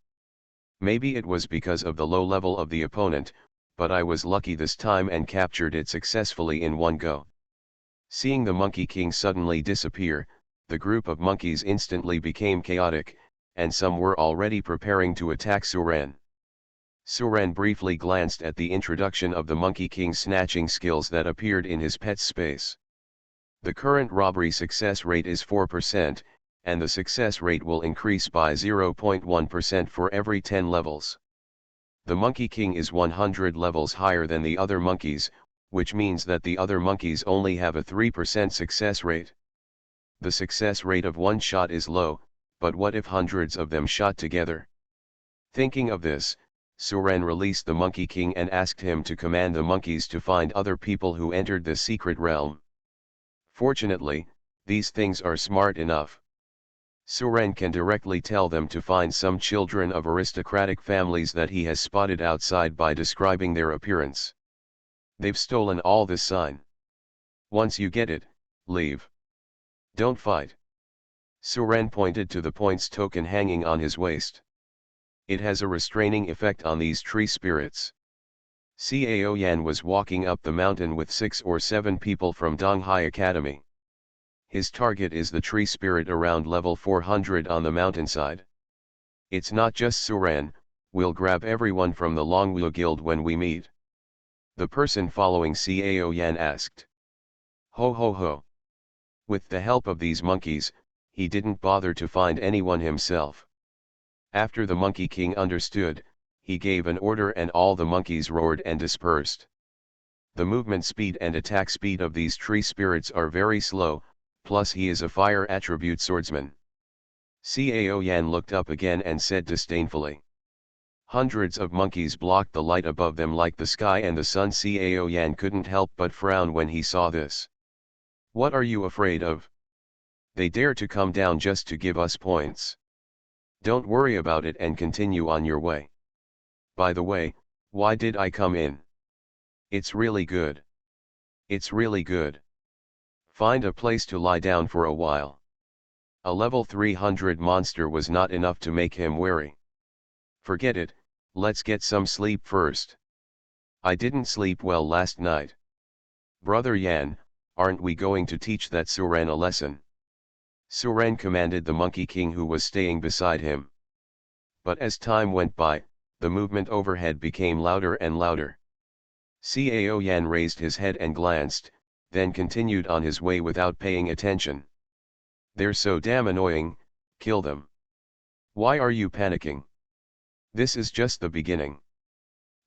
Maybe it was because of the low level of the opponent, but I was lucky this time and captured it successfully in one go. Seeing the Monkey King suddenly disappear, the group of monkeys instantly became chaotic, and some were already preparing to attack Suren. Suren briefly glanced at the introduction of the Monkey King's snatching skills that appeared in his pet's space. The current robbery success rate is 4%, and the success rate will increase by 0.1% for every 10 levels. The Monkey King is 100 levels higher than the other monkeys, which means that the other monkeys only have a 3% success rate. The success rate of one shot is low, but what if hundreds of them shot together? Thinking of this, Suren released the Monkey King and asked him to command the monkeys to find other people who entered the secret realm. Fortunately, these things are smart enough. Suren can directly tell them to find some children of aristocratic families that he has spotted outside by describing their appearance. They've stolen all this sign. Once you get it, leave. Don't fight. Suren pointed to the points token hanging on his waist. It has a restraining effect on these tree spirits. Cao Yan was walking up the mountain with 6 or 7 people from Donghai Academy. His target is the tree spirit around level 400 on the mountainside. It's not just Suren, we'll grab everyone from the Longwu Guild when we meet. The person following Cao Yan asked. Ho ho ho. With the help of these monkeys, he didn't bother to find anyone himself. After the Monkey King understood, he gave an order and all the monkeys roared and dispersed. The movement speed and attack speed of these tree spirits are very slow, plus he is a fire attribute swordsman. Cao Yan looked up again and said disdainfully. Hundreds of monkeys blocked the light above them like the sky and the sun. Cao Yan couldn't help but frown when he saw this. What are you afraid of? They dare to come down just to give us points. Don't worry about it and continue on your way. By the way, why did I come in? It's really good. It's really good. Find a place to lie down for a while. A level 300 monster was not enough to make him wary. Forget it, let's get some sleep first. I didn't sleep well last night. Brother Yan, aren't we going to teach that Suren a lesson? Suren commanded the Monkey King who was staying beside him. But as time went by, the movement overhead became louder and louder. Cao Yan raised his head and glanced, then continued on his way without paying attention. They're so damn annoying, kill them. Why are you panicking? This is just the beginning.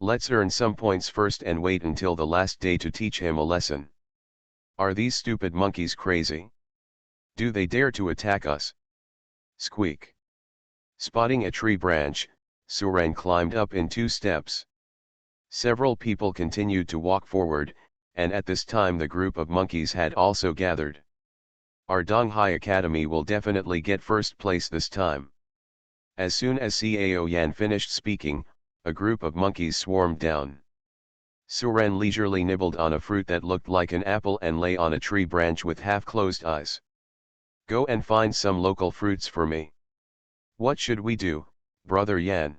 Let's earn some points first and wait until the last day to teach him a lesson. Are these stupid monkeys crazy? Do they dare to attack us? Squeak. Spotting a tree branch, Suren climbed up in 2 steps. Several people continued to walk forward, and at this time the group of monkeys had also gathered. Our Donghai Academy will definitely get first place this time. As soon as Cao Yan finished speaking, a group of monkeys swarmed down. Suren leisurely nibbled on a fruit that looked like an apple and lay on a tree branch with half-closed eyes. Go and find some local fruits for me. What should we do, Brother Yan?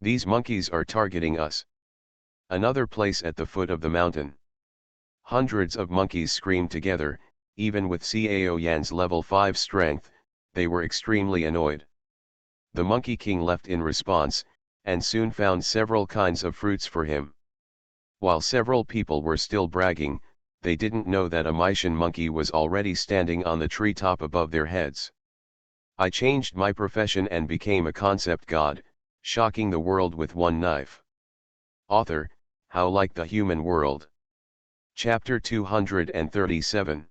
These monkeys are targeting us. Another place at the foot of the mountain. Hundreds of monkeys screamed together, even with Cao Yan's level 5 strength, they were extremely annoyed. The Monkey King left in response, and soon found several kinds of fruits for him. While several people were still bragging, they didn't know that a Mysian monkey was already standing on the treetop above their heads. I changed my profession and became a concept god, shocking the world with one knife. Author, how like the human world. Chapter 237.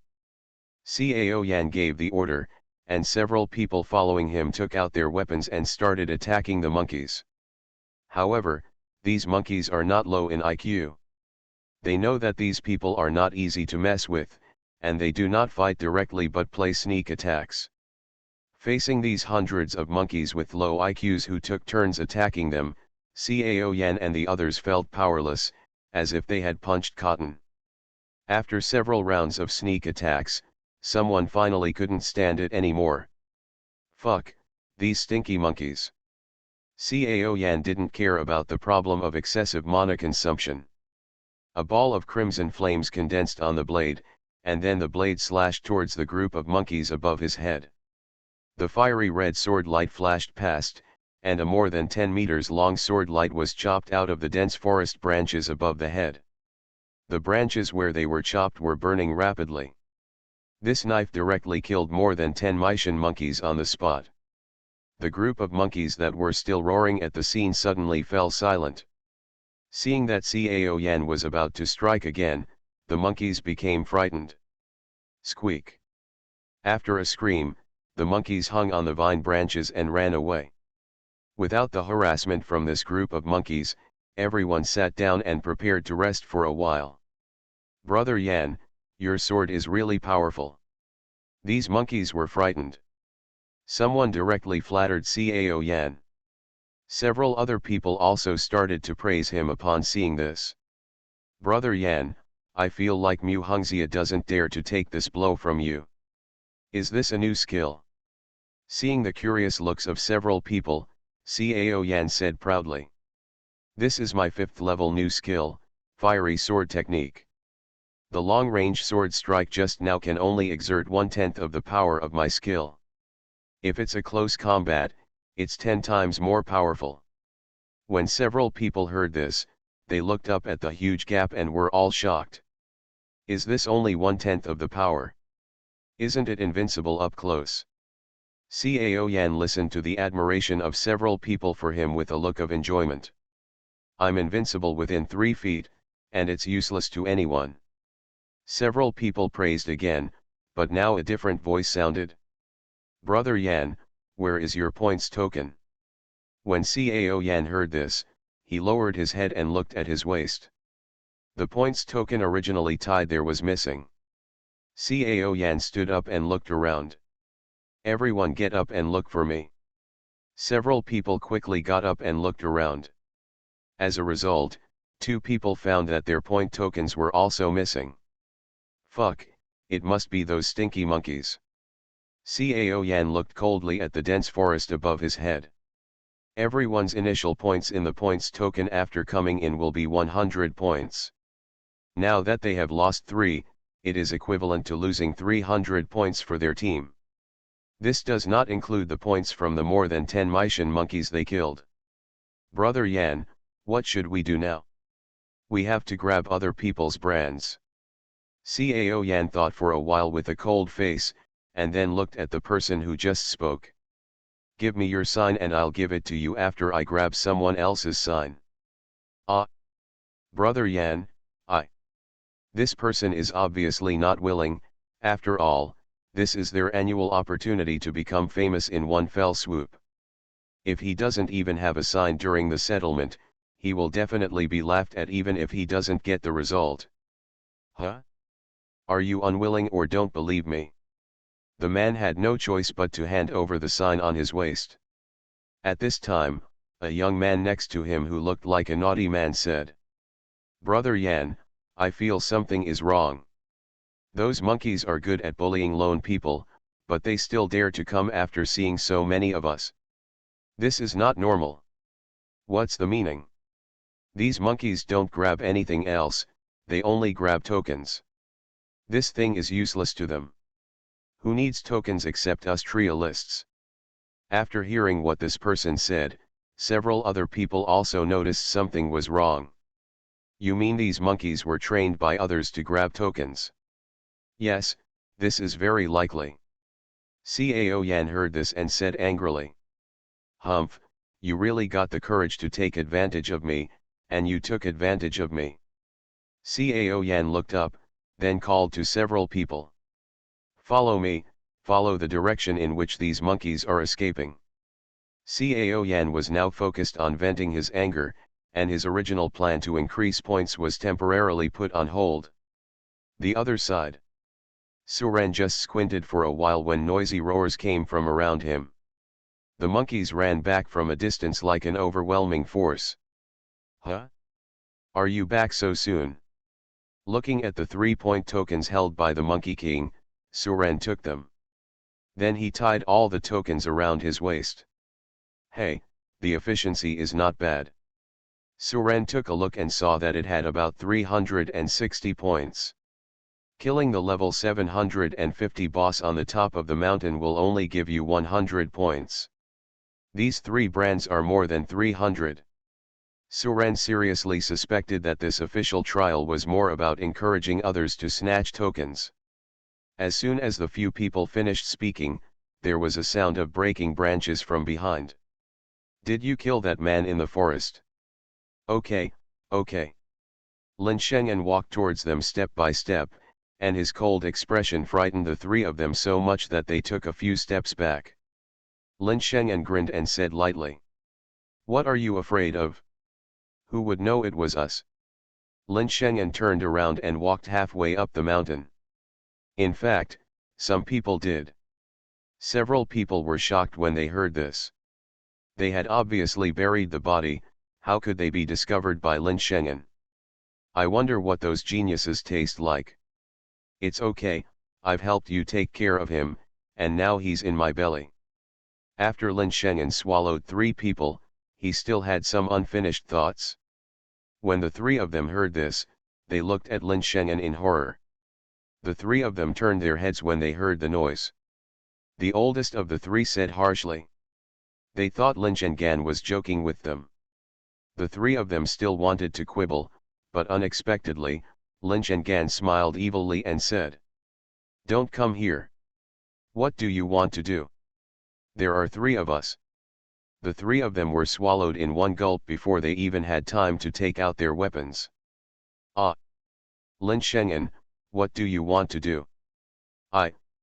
Cao Yan gave the order, and several people following him took out their weapons and started attacking the monkeys. However, these monkeys are not low in IQ. They know that these people are not easy to mess with, and they do not fight directly but play sneak attacks. Facing these hundreds of monkeys with low IQs who took turns attacking them, Cao Yan and the others felt powerless, as if they had punched cotton. After several rounds of sneak attacks, someone finally couldn't stand it anymore. Fuck, these stinky monkeys. Cao Yan didn't care about the problem of excessive mana consumption. A ball of crimson flames condensed on the blade, and then the blade slashed towards the group of monkeys above his head. The fiery red sword light flashed past, and a more than 10 meters long sword light was chopped out of the dense forest branches above the head. The branches where they were chopped were burning rapidly. This knife directly killed more than 10 Mysian monkeys on the spot. The group of monkeys that were still roaring at the scene suddenly fell silent. Seeing that Cao Yan was about to strike again, the monkeys became frightened. Squeak! After a scream, the monkeys hung on the vine branches and ran away. Without the harassment from this group of monkeys, everyone sat down and prepared to rest for a while. Brother Yan, your sword is really powerful. These monkeys were frightened. Someone directly flattered Cao Yan. Several other people also started to praise him upon seeing this. Brother Yan, I feel like Mu Hongxia doesn't dare to take this blow from you. Is this a new skill? Seeing the curious looks of several people, Cao Yan said proudly. This is my 5th level new skill, fiery sword technique. The long-range sword strike just now can only exert 1/10 of the power of my skill. If it's a close combat, it's 10 times more powerful. When several people heard this, they looked up at the huge gap and were all shocked. Is this only 1/10 of the power? Isn't it invincible up close? Cao Yan listened to the admiration of several people for him with a look of enjoyment. I'm invincible within 3 feet, and it's useless to anyone. Several people praised again, but now a different voice sounded. Brother Yan, where is your points token? When Cao Yan heard this, he lowered his head and looked at his waist. The points token originally tied there was missing. Cao Yan stood up and looked around. Everyone get up and look for me. Several people quickly got up and looked around. As a result, 2 people found that their point tokens were also missing. Fuck, it must be those stinky monkeys. Cao Yan looked coldly at the dense forest above his head. Everyone's initial points in the points token after coming in will be 100 points. Now that they have lost 3, it is equivalent to losing 300 points for their team. This does not include the points from the more than 10 Mysian monkeys they killed. Brother Yan, what should we do now? We have to grab other people's brands. Cao Yan thought for a while with a cold face, and then looked at the person who just spoke. Give me your sign and I'll give it to you after I grab someone else's sign. Ah! Brother Yan, This person is obviously not willing. After all, this is their annual opportunity to become famous in one fell swoop. If he doesn't even have a sign during the settlement, he will definitely be laughed at even if he doesn't get the result. Huh? Are you unwilling or don't believe me? The man had no choice but to hand over the sign on his waist. At this time, a young man next to him who looked like a naughty man said, Brother Yan, I feel something is wrong. Those monkeys are good at bullying lone people, but they still dare to come after seeing so many of us. This is not normal. What's the meaning? These monkeys don't grab anything else, they only grab tokens. This thing is useless to them. Who needs tokens except us trialists? After hearing what this person said, several other people also noticed something was wrong. You mean these monkeys were trained by others to grab tokens? Yes, this is very likely. Cao Yan heard this and said angrily. Humph, you really got the courage to take advantage of me, and you took advantage of me. Cao Yan looked up, then called to several people. Follow me, follow the direction in which these monkeys are escaping. Cao Yan was now focused on venting his anger, and his original plan to increase points was temporarily put on hold. The other side. Suren just squinted for a while when noisy roars came from around him. The monkeys ran back from a distance like an overwhelming force. Huh? Are you back so soon? Looking at the 3-point tokens held by the Monkey King, Suren took them. Then he tied all the tokens around his waist. Hey, the efficiency is not bad. Suren took a look and saw that it had about 360 points. Killing the level 750 boss on the top of the mountain will only give you 100 points. These 3 brands are more than 300. Suren seriously suspected that this official trial was more about encouraging others to snatch tokens. As soon as the few people finished speaking, there was a sound of breaking branches from behind. Did you kill that man in the forest? Okay, okay. Lin Sheng'an walked towards them step by step, and his cold expression frightened the 3 of them so much that they took a few steps back. Lin Sheng'an grinned and said lightly, "What are you afraid of? Who would know it was us?" Lin Sheng'an turned around and walked halfway up the mountain. In fact, some people did. Several people were shocked when they heard this. They had obviously buried the body, how could they be discovered by Lin Sheng'an? I wonder what those geniuses taste like. It's okay, I've helped you take care of him, and now he's in my belly. After Lin Sheng'an swallowed 3 people, he still had some unfinished thoughts. When the 3 of them heard this, they looked at Lin Sheng'an in horror. The 3 of them turned their heads when they heard the noise. The oldest of the 3 said harshly. They thought Lin Sheng'an was joking with them. The 3 of them still wanted to quibble, but unexpectedly, Lin Sheng'an smiled evilly and said, "Don't come here. What do you want to do? There are 3 of us." The 3 of them were swallowed in one gulp before they even had time to take out their weapons. "Ah! Lin Sheng'an, what do you want to do?"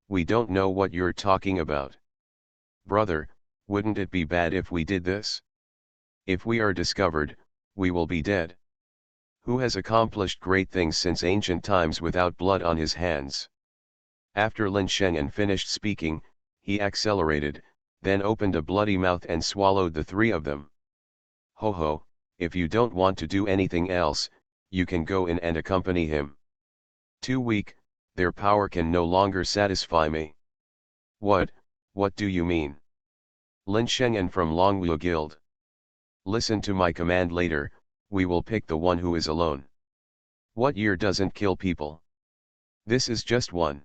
We don't know what you're talking about. Brother, wouldn't it be bad if we did this? If we are discovered, we will be dead. Who has accomplished great things since ancient times without blood on his hands?" After Lin Sheng'an finished speaking, he accelerated, then opened a bloody mouth and swallowed the 3 of them. "Ho ho, if you don't want to do anything else, you can go in and accompany him. Too weak, their power can no longer satisfy me." What do you mean?" Lin Sheng'an from Longwu Guild. "Listen to my command later, we will pick the one who is alone. What year doesn't kill people? This is just one."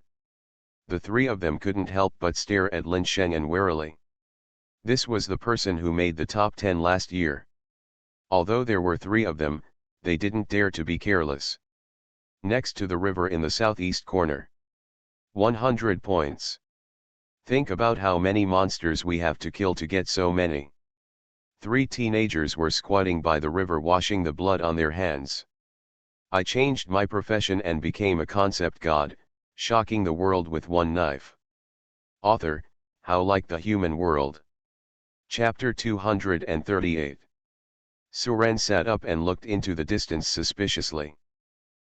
The 3 of them couldn't help but stare at Lin Sheng'an warily. This was the person who made the top 10 last year. Although there were 3 of them, they didn't dare to be careless. Next to the river in the southeast corner. 100 points. Think about how many monsters we have to kill to get so many. 3 teenagers were squatting by the river washing the blood on their hands. I changed my profession and became a concept god, shocking the world with one knife. Author, how like the human world. Chapter 238. Suren sat up and looked into the distance suspiciously.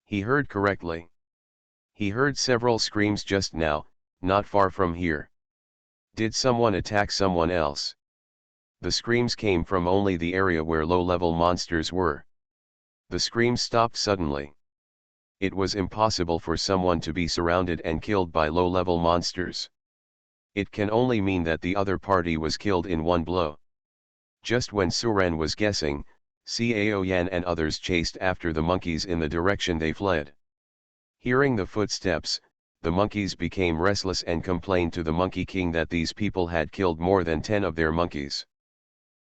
He heard correctly. He heard several screams just now, not far from here. Did someone attack someone else? The screams came from only the area where low-level monsters were. The screams stopped suddenly. It was impossible for someone to be surrounded and killed by low-level monsters. It can only mean that the other party was killed in one blow. Just when Suren was guessing, Cao Yan and others chased after the monkeys in the direction they fled. Hearing the footsteps, the monkeys became restless and complained to the Monkey King that these people had killed more than 10 of their monkeys.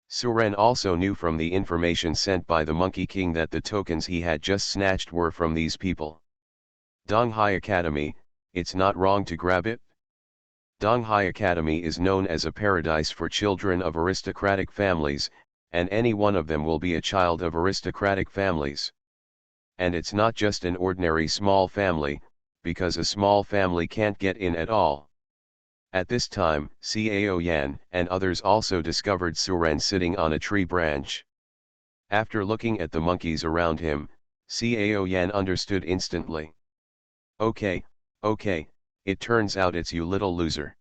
Suren also knew from the information sent by the Monkey King that the tokens he had just snatched were from these people. Donghai Academy, it's not wrong to grab it? Donghai Academy is known as a paradise for children of aristocratic families, and any one of them will be a child of aristocratic families. And it's not just an ordinary small family, because a small family can't get in at all. At this time, Cao Yan and others also discovered Suren sitting on a tree branch. After looking at the monkeys around him, Cao Yan understood instantly. Okay, it turns out it's you, little loser.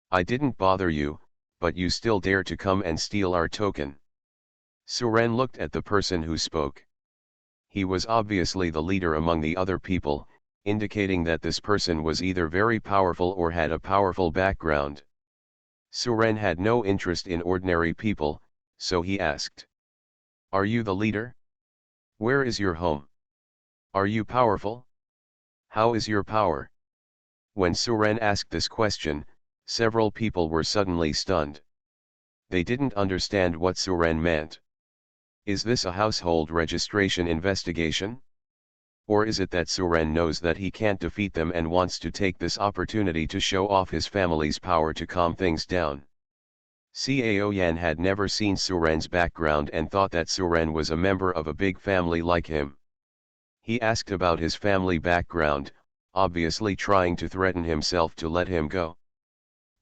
I didn't bother you, but you still dare to come and steal our token. Suren looked at the person who spoke. He was obviously the leader among the other people, indicating that this person was either very powerful or had a powerful background. Suren had no interest in ordinary people, so he asked. Are you the leader? Where is your home? Are you powerful? How is your power? When Suren asked this question, several people were suddenly stunned. They didn't understand what Suren meant. Is this a household registration investigation? Or is it that Suren knows that he can't defeat them and wants to take this opportunity to show off his family's power to calm things down? Cao Yan had never seen Suren's background and thought that Suren was a member of a big family like him. He asked about his family background, obviously trying to threaten himself to let him go.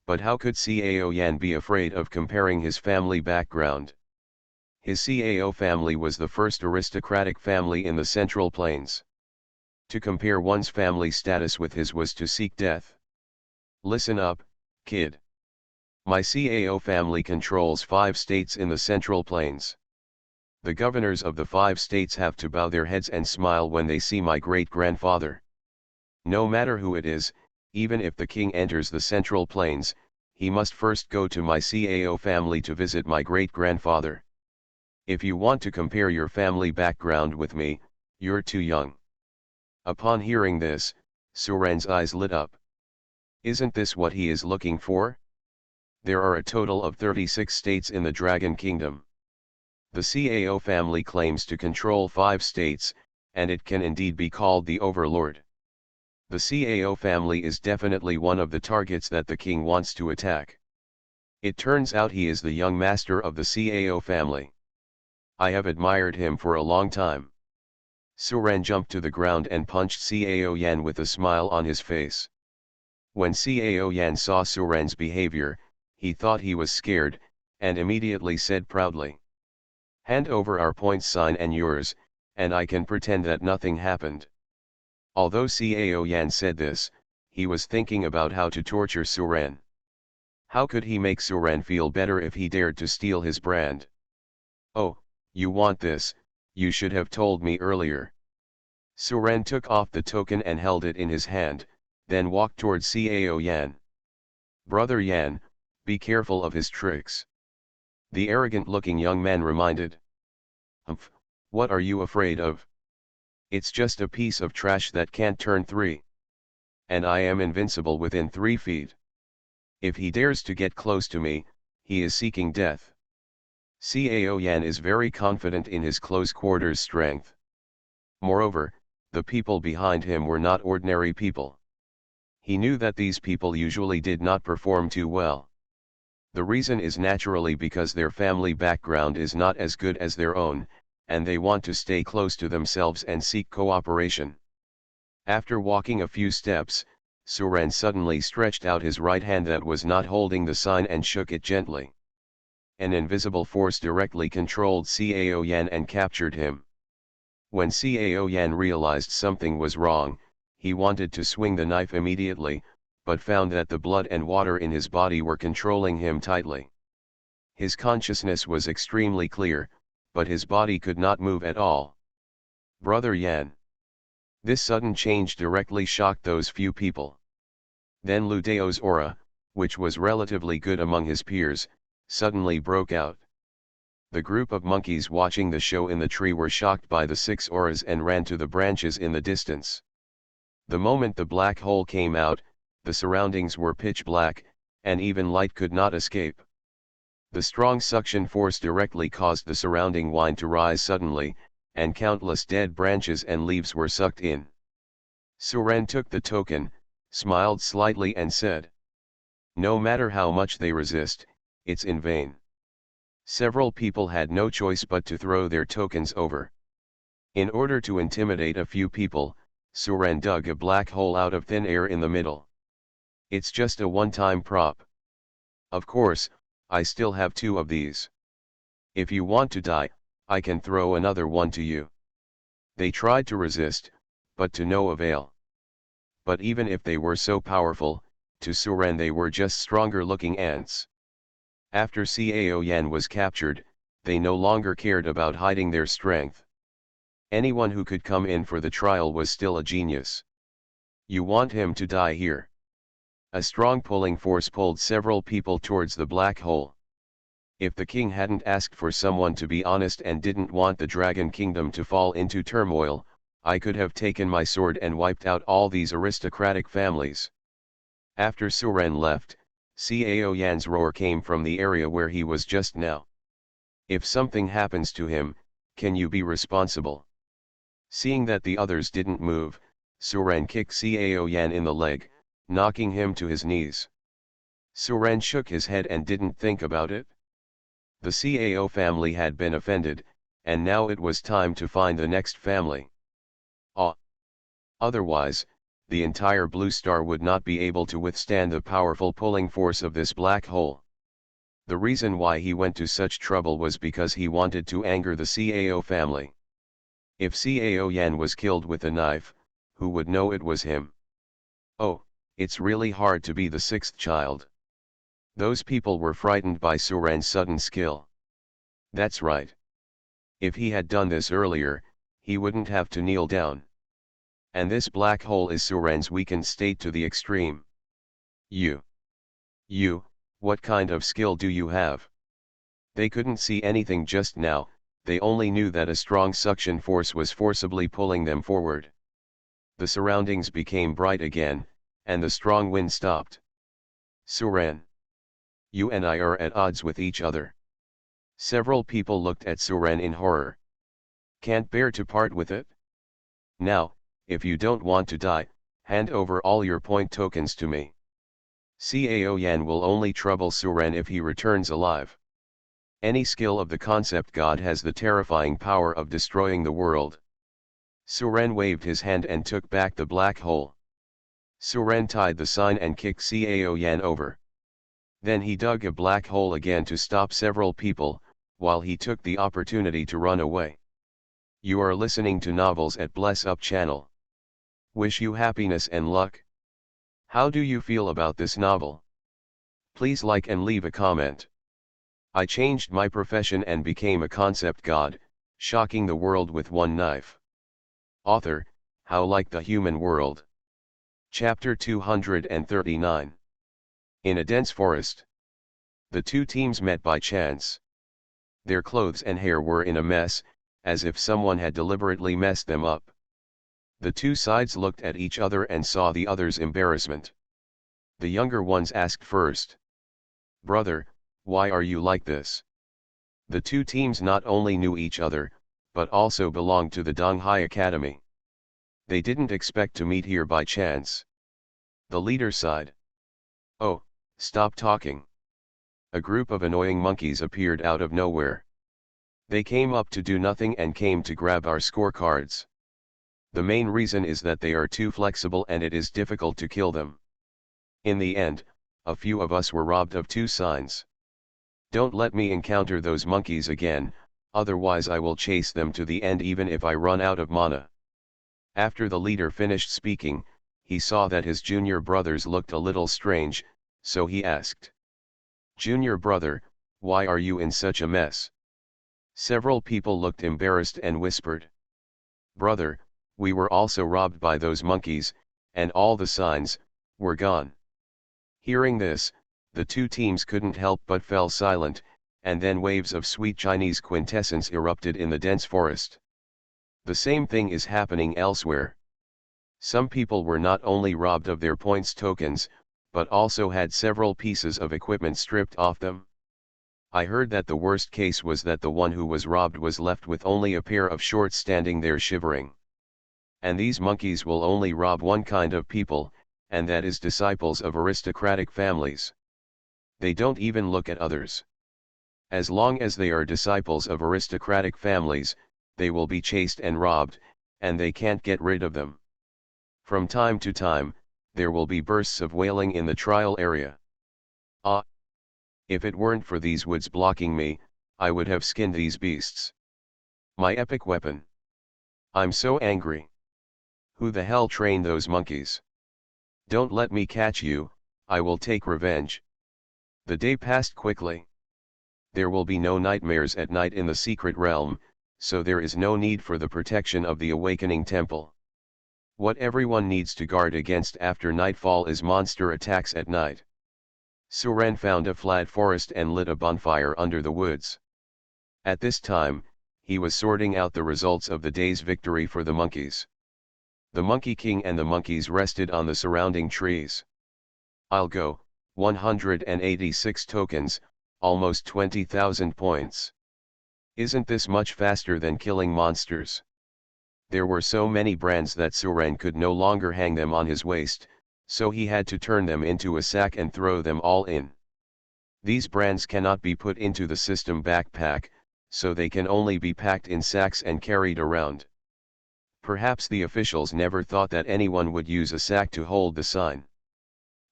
But how could Cao Yan be afraid of comparing his family background? His Cao family was the first aristocratic family in the Central Plains. To compare one's family status with his was to seek death. Listen up, kid. My Cao family controls 5 states in the Central Plains. The governors of the 5 states have to bow their heads and smile when they see my great-grandfather. No matter who it is, even if the king enters the Central Plains, he must first go to my Cao family to visit my great-grandfather. If you want to compare your family background with me, you're too young. Upon hearing this, Suren's eyes lit up. Isn't this what he is looking for? There are a total of 36 states in the Dragon Kingdom. The Cao family claims to control 5 states, and it can indeed be called the Overlord. The Cao family is definitely one of the targets that the king wants to attack. It turns out he is the young master of the Cao family. I have admired him for a long time. Suren jumped to the ground and punched Cao Yan with a smile on his face. When Cao Yan saw Suren's behavior, he thought he was scared, and immediately said proudly, "Hand over our point sign and yours, and I can pretend that nothing happened." Although Cao Yan said this, he was thinking about how to torture Suren. How could he make Suren feel better if he dared to steal his brand? "Oh, you want this, you should have told me earlier." Suren took off the token and held it in his hand, then walked towards Cao Yan. "Brother Yan, be careful of his tricks," the arrogant-looking young man reminded. "Humph, what are you afraid of? It's just a piece of trash that can't turn 3. And I am invincible within 3 feet. If he dares to get close to me, he is seeking death." Cao Yan is very confident in his close-quarters strength. Moreover, the people behind him were not ordinary people. He knew that these people usually did not perform too well. The reason is naturally because their family background is not as good as their own, and they want to stay close to themselves and seek cooperation. After walking a few steps, Suren suddenly stretched out his right hand that was not holding the sign and shook it gently. An invisible force directly controlled Cao Yan and captured him. When Cao Yan realized something was wrong, he wanted to swing the knife immediately, but found that the blood and water in his body were controlling him tightly. His consciousness was extremely clear, but his body could not move at all. "Brother Yan." This sudden change directly shocked those few people. Then Lu Dao's aura, which was relatively good among his peers, suddenly broke out. The group of monkeys watching the show in the tree were shocked by the 6 auras and ran to the branches in the distance. The moment the black hole came out, the surroundings were pitch black, and even light could not escape. The strong suction force directly caused the surrounding wind to rise suddenly, and countless dead branches and leaves were sucked in. Suren took the token, smiled slightly and said, "No matter how much they resist, it's in vain." Several people had no choice but to throw their tokens over. In order to intimidate a few people, Suren dug a black hole out of thin air in the middle. "It's just a one-time prop. Of course, I still have 2 of these. If you want to die, I can throw another one to you." They tried to resist, but to no avail. But even if they were so powerful, to Suren they were just stronger-looking ants. After Cao Yan was captured, they no longer cared about hiding their strength. Anyone who could come in for the trial was still a genius. "You want him to die here." A strong pulling force pulled several people towards the black hole. If the king hadn't asked for someone to be honest and didn't want the dragon kingdom to fall into turmoil, I could have taken my sword and wiped out all these aristocratic families. After Suren left, Cao Yan's roar came from the area where he was just now. If something happens to him, can you be responsible? Seeing that the others didn't move, Suren kicked Cao Yan in the leg, knocking him to his knees. Suren shook his head and didn't think about it. The Cao family had been offended, and now it was time to find the next family. Otherwise, the entire blue star would not be able to withstand the powerful pulling force of this black hole. The reason why he went to such trouble was because he wanted to anger the Cao family. If Cao Yan was killed with a knife, who would know it was him? Oh, it's really hard to be the sixth child. Those people were frightened by Suren's sudden skill. That's right. If he had done this earlier, he wouldn't have to kneel down. And this black hole is Suren's weakened state to the extreme. You, what kind of skill do you have? They couldn't see anything just now, they only knew that a strong suction force was forcibly pulling them forward. The surroundings became bright again, and the strong wind stopped. Suren, you and I are at odds with each other. Several people looked at Suren in horror. Can't bear to part with it? Now, if you don't want to die, hand over all your point tokens to me. Cao Yan will only trouble Suren if he returns alive. Any skill of the concept god has the terrifying power of destroying the world. Suren waved his hand and took back the black hole. Suren tied the sign and kicked Cao Yan over. Then he dug a black hole again to stop several people, while he took the opportunity to run away. You are listening to Novels at Bless Up channel. Wish you happiness and luck. How do you feel about this novel? Please like and leave a comment. I changed my profession and became a concept god, shocking the world with one knife. Author, How Like the Human World. Chapter 239. In a dense forest. The two teams met by chance. Their clothes and hair were in a mess, as if someone had deliberately messed them up. The two sides looked at each other and saw the other's embarrassment. The younger ones asked first. Brother, why are you like this? The two teams not only knew each other, but also belonged to the Donghai Academy. They didn't expect to meet here by chance. The leader sighed. Oh, stop talking. A group of annoying monkeys appeared out of nowhere. They came up to do nothing and came to grab our scorecards. The main reason is that they are too flexible and it is difficult to kill them. In the end, a few of us were robbed of 2 signs. Don't let me encounter those monkeys again, otherwise I will chase them to the end even if I run out of mana. After the leader finished speaking, he saw that his junior brothers looked a little strange, so he asked. Junior brother, why are you in such a mess? Several people looked embarrassed and whispered. Brother, we were also robbed by those monkeys, and all the signs were gone. Hearing this, the two teams couldn't help but fell silent, and then waves of sweet Chinese quintessence erupted in the dense forest. The same thing is happening elsewhere. Some people were not only robbed of their points tokens, but also had several pieces of equipment stripped off them. I heard that the worst case was that the one who was robbed was left with only a pair of shorts standing there shivering. And these monkeys will only rob one kind of people, and that is disciples of aristocratic families. They don't even look at others. As long as they are disciples of aristocratic families, they will be chased and robbed, and they can't get rid of them. From time to time, there will be bursts of wailing in the trial area. Ah! If it weren't for these woods blocking me, I would have skinned these beasts. My epic weapon. I'm so angry. Who the hell trained those monkeys? Don't let me catch you, I will take revenge. The day passed quickly. There will be no nightmares at night in the secret realm, so there is no need for the protection of the awakening temple. What everyone needs to guard against after nightfall is monster attacks at night. Suren found a flat forest and lit a bonfire under the woods. At this time, he was sorting out the results of the day's victory for the monkeys. The Monkey King and the monkeys rested on the surrounding trees. "I'll go, 186 tokens, almost 20,000 points. Isn't this much faster than killing monsters?" There were so many brands that Suren could no longer hang them on his waist, so he had to turn them into a sack and throw them all in. These brands cannot be put into the system backpack, so they can only be packed in sacks and carried around. Perhaps the officials never thought that anyone would use a sack to hold the sign.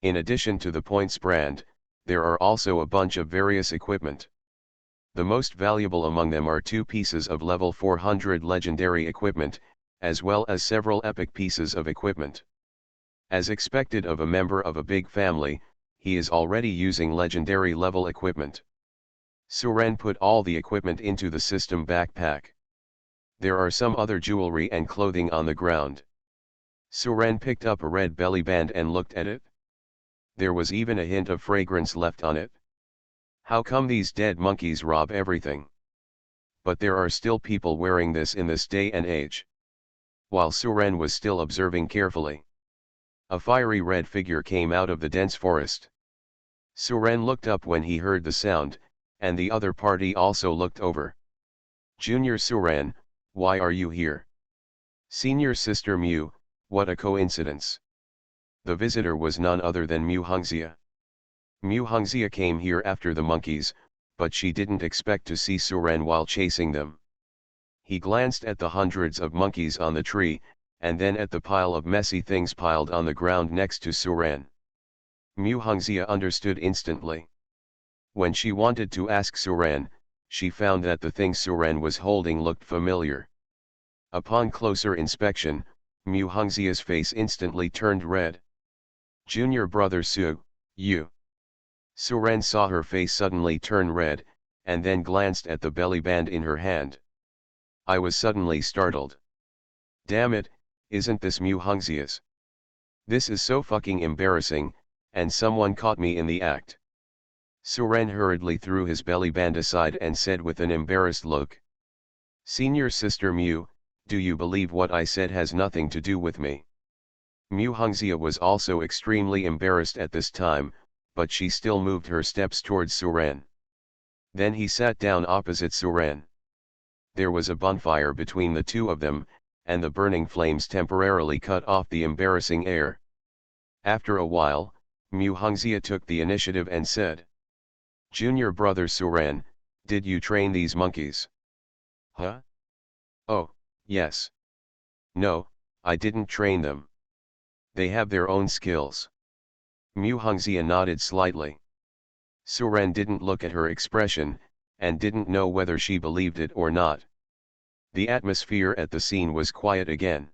In addition to the points brand, there are also a bunch of various equipment. The most valuable among them are 2 pieces of level 400 legendary equipment, as well as several epic pieces of equipment. As expected of a member of a big family, he is already using legendary level equipment. Suren put all the equipment into the system backpack. There are some other jewelry and clothing on the ground. Suren picked up a red belly band and looked at it. There was even a hint of fragrance left on it. How come these dead monkeys rob everything? But there are still people wearing this in this day and age. While Suren was still observing carefully, a fiery red figure came out of the dense forest. Suren looked up when he heard the sound, and the other party also looked over. "Junior Suren, why are you here?" "Senior Sister Mew, what a coincidence." The visitor was none other than Mew Hungzia. Mew Hungzia came here after the monkeys, but she didn't expect to see Suren while chasing them. He glanced at the hundreds of monkeys on the tree, and then at the pile of messy things piled on the ground next to Suren. Mew Hungzia understood instantly. When she wanted to ask Suren, she found that the thing Suren was holding looked familiar. Upon closer inspection, Mew Hungzia's face instantly turned red. "Junior brother Su, you." Suren saw her face suddenly turn red, and then glanced at the belly band in her hand. "I was suddenly startled. Damn it, isn't this Mew Hungzia's? This is so fucking embarrassing, and someone caught me in the act." Suren hurriedly threw his belly band aside and said with an embarrassed look, "Senior Sister Mew, do you believe what I said has nothing to do with me?" Mew Hungzia was also extremely embarrassed at this time, but she still moved her steps towards Suren. Then he sat down opposite Suren. There was a bonfire between the two of them, and the burning flames temporarily cut off the embarrassing air. After a while, Mew Hungzia took the initiative and said, "Junior brother Suren, did you train these monkeys?" "Huh? Oh, yes. No, I didn't train them. They have their own skills." Mew Hungzia nodded slightly. Suren didn't look at her expression, and didn't know whether she believed it or not. The atmosphere at the scene was quiet again.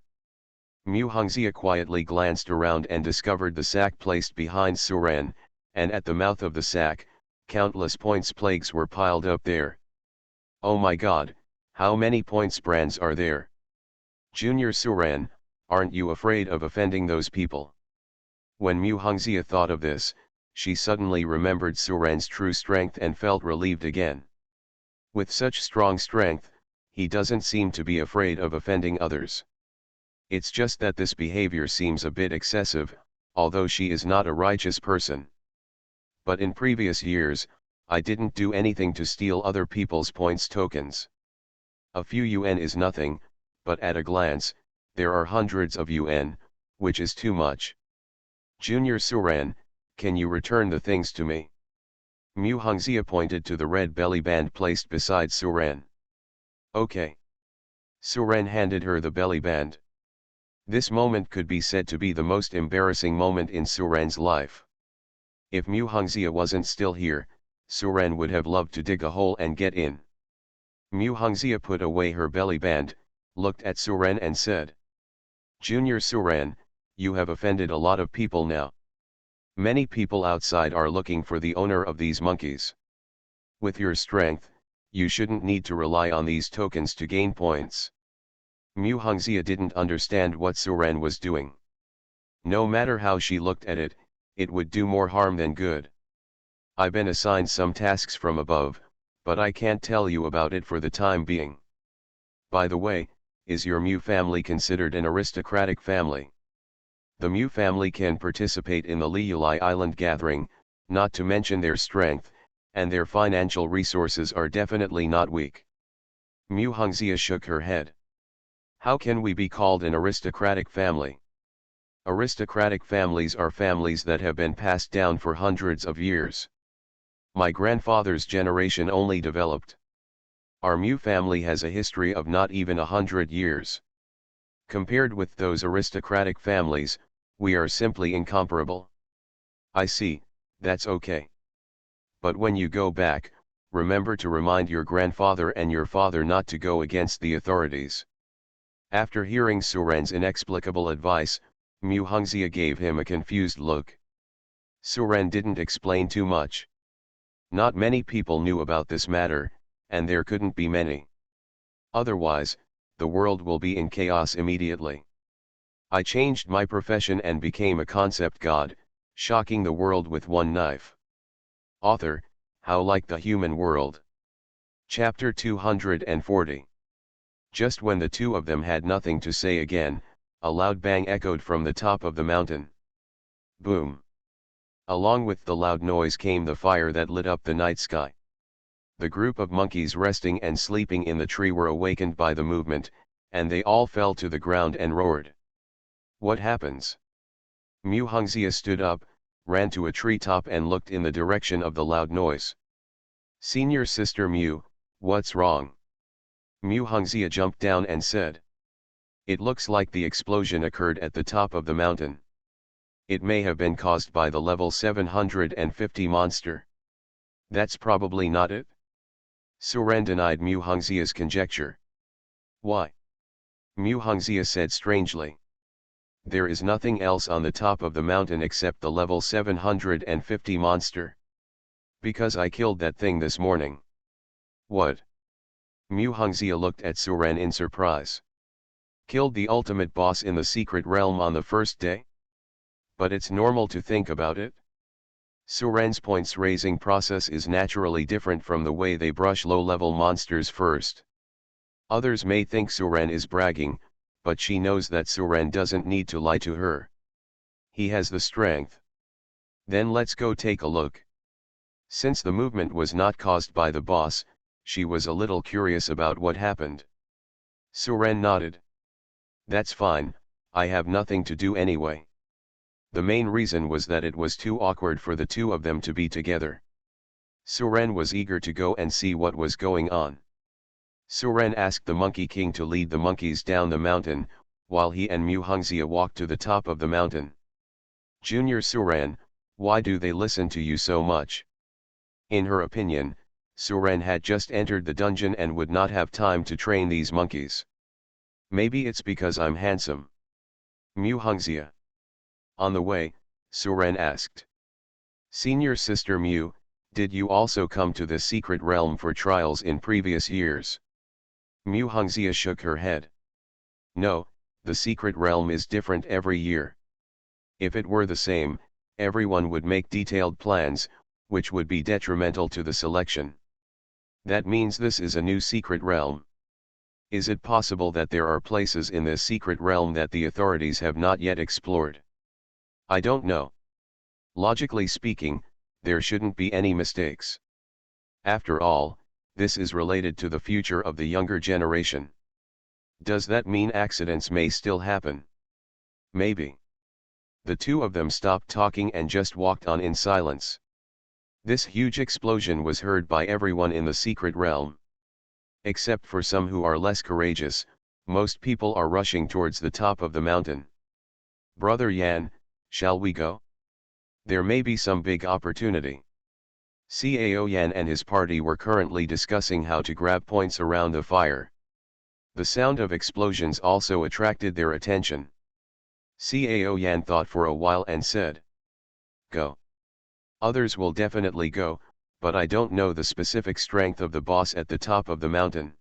Mew Hungzia quietly glanced around and discovered the sack placed behind Suren, and at the mouth of the sack, countless points plagues were piled up there. "Oh my god, how many points brands are there? Junior Suren, aren't you afraid of offending those people?" When Mew Hungzia thought of this, she suddenly remembered Suren's true strength and felt relieved again. With such strong strength, he doesn't seem to be afraid of offending others. It's just that this behavior seems a bit excessive, although she is not a righteous person. "But in previous years, I didn't do anything to steal other people's points tokens. A few UN is nothing, but at a glance, there are hundreds of UN, which is too much. Junior Suren, can you return the things to me?" Mew Hungzia pointed to the red belly band placed beside Suren. "Okay." Suren handed her the belly band. This moment could be said to be the most embarrassing moment in Suren's life. If Mew Hungzia wasn't still here, Suren would have loved to dig a hole and get in. Mew Hungzia put away her belly band, looked at Suren and said, "Junior Suren, you have offended a lot of people now. Many people outside are looking for the owner of these monkeys. With your strength, you shouldn't need to rely on these tokens to gain points." Mew Hungzia didn't understand what Suren was doing. No matter how she looked at it, it would do more harm than good. I've been assigned some tasks from above, but I can't tell you about it for the time being. By the way, is your Mu family considered an aristocratic family? The Mu family can participate in the Liuli Island gathering, not to mention their strength, and their financial resources are definitely not weak. Mu Hongxia shook her head. How can we be called an aristocratic family? Aristocratic families are families that have been passed down for hundreds of years. My grandfather's generation only developed. Our Mu family has a history of not even 100 years. Compared with those aristocratic families, we are simply incomparable. I see, that's okay. But when you go back, remember to remind your grandfather and your father not to go against the authorities. After hearing Suren's inexplicable advice, Mu Hongxia gave him a confused look. Suren didn't explain too much. Not many people knew about this matter, and there couldn't be many. Otherwise, the world will be in chaos immediately. I changed my profession and became a concept god, shocking the world with one knife. Author, How Like the Human World. Chapter 240. Just when the two of them had nothing to say again, a loud bang echoed from the top of the mountain. Boom! Along with the loud noise came the fire that lit up the night sky. The group of monkeys resting and sleeping in the tree were awakened by the movement, and they all fell to the ground and roared. What happens? Mu Hongxia stood up, ran to a treetop and looked in the direction of the loud noise. Senior Sister Mu, what's wrong? Mu Hongxia jumped down and said. It looks like the explosion occurred at the top of the mountain. It may have been caused by the level 750 monster. That's probably not it. Suren denied Mu Hongxia's conjecture. Why? Mu Hongxia said strangely. There is nothing else on the top of the mountain except the level 750 monster. Because I killed that thing this morning. What? Mu Hongxia looked at Suren in surprise. Killed the ultimate boss in the secret realm on the first day? But it's normal to think about it. Suren's points raising process is naturally different from the way they brush low-level monsters first. Others may think Suren is bragging, but she knows that Suren doesn't need to lie to her. He has the strength. Then let's go take a look. Since the movement was not caused by the boss, she was a little curious about what happened. Suren nodded. That's fine, I have nothing to do anyway. The main reason was that it was too awkward for the two of them to be together. Suren was eager to go and see what was going on. Suren asked the Monkey King to lead the monkeys down the mountain, while he and Mu Hongxia walked to the top of the mountain. Junior Suren, why do they listen to you so much? In her opinion, Suren had just entered the dungeon and would not have time to train these monkeys. Maybe it's because I'm handsome. Mu Hongxia. On the way, Suren asked. Senior Sister Mu, did you also come to the secret realm for trials in previous years? Mu Hongxia shook her head. No, the secret realm is different every year. If it were the same, everyone would make detailed plans, which would be detrimental to the selection. That means this is a new secret realm. Is it possible that there are places in this secret realm that the authorities have not yet explored? I don't know. Logically speaking, there shouldn't be any mistakes. After all, this is related to the future of the younger generation. Does that mean accidents may still happen? Maybe. The two of them stopped talking and just walked on in silence. This huge explosion was heard by everyone in the secret realm. Except for some who are less courageous, most people are rushing towards the top of the mountain. Brother Yan, shall we go? There may be some big opportunity. Cao Yan and his party were currently discussing how to grab points around the fire. The sound of explosions also attracted their attention. Cao Yan thought for a while and said, Go. Others will definitely go, but I don't know the specific strength of the boss at the top of the mountain.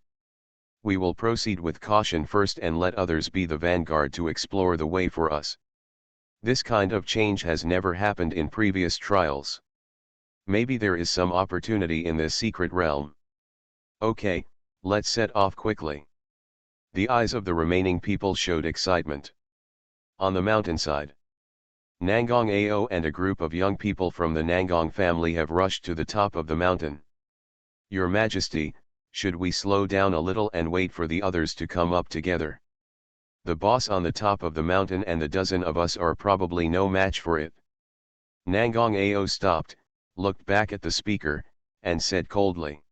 We will proceed with caution first and let others be the vanguard to explore the way for us. This kind of change has never happened in previous trials. Maybe there is some opportunity in this secret realm. Okay, let's set off quickly. The eyes of the remaining people showed excitement. On the mountainside, Nangong Ao and a group of young people from the Nangong family have rushed to the top of the mountain. Your Majesty, should we slow down a little and wait for the others to come up together? The boss on the top of the mountain and the dozen of us are probably no match for it. Nangong Ao stopped, looked back at the speaker, and said coldly,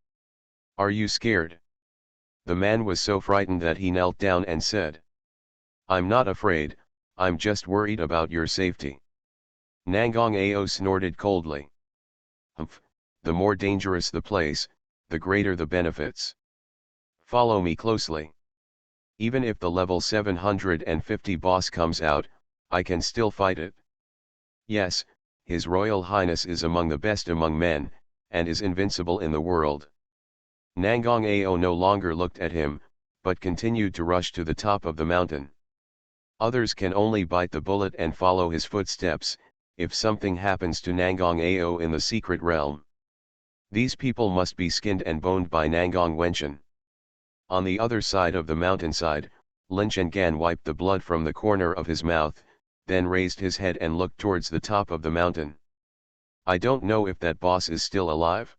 "Are you scared?" The man was so frightened that he knelt down and said, "I'm not afraid, I'm just worried about your safety." Nangong Ao snorted coldly. "Humph, the more dangerous the place, the greater the benefits. Follow me closely. Even if the level 750 boss comes out, I can still fight it. Yes, His Royal Highness is among the best among men, and is invincible in the world." Nangong Ao no longer looked at him, but continued to rush to the top of the mountain. Others can only bite the bullet and follow his footsteps, if something happens to Nangong Ao in the secret realm. These people must be skinned and boned by Nangong Wenchen. On the other side of the mountainside, Lin Gan wiped the blood from the corner of his mouth, then raised his head and looked towards the top of the mountain. "I don't know if that boss is still alive.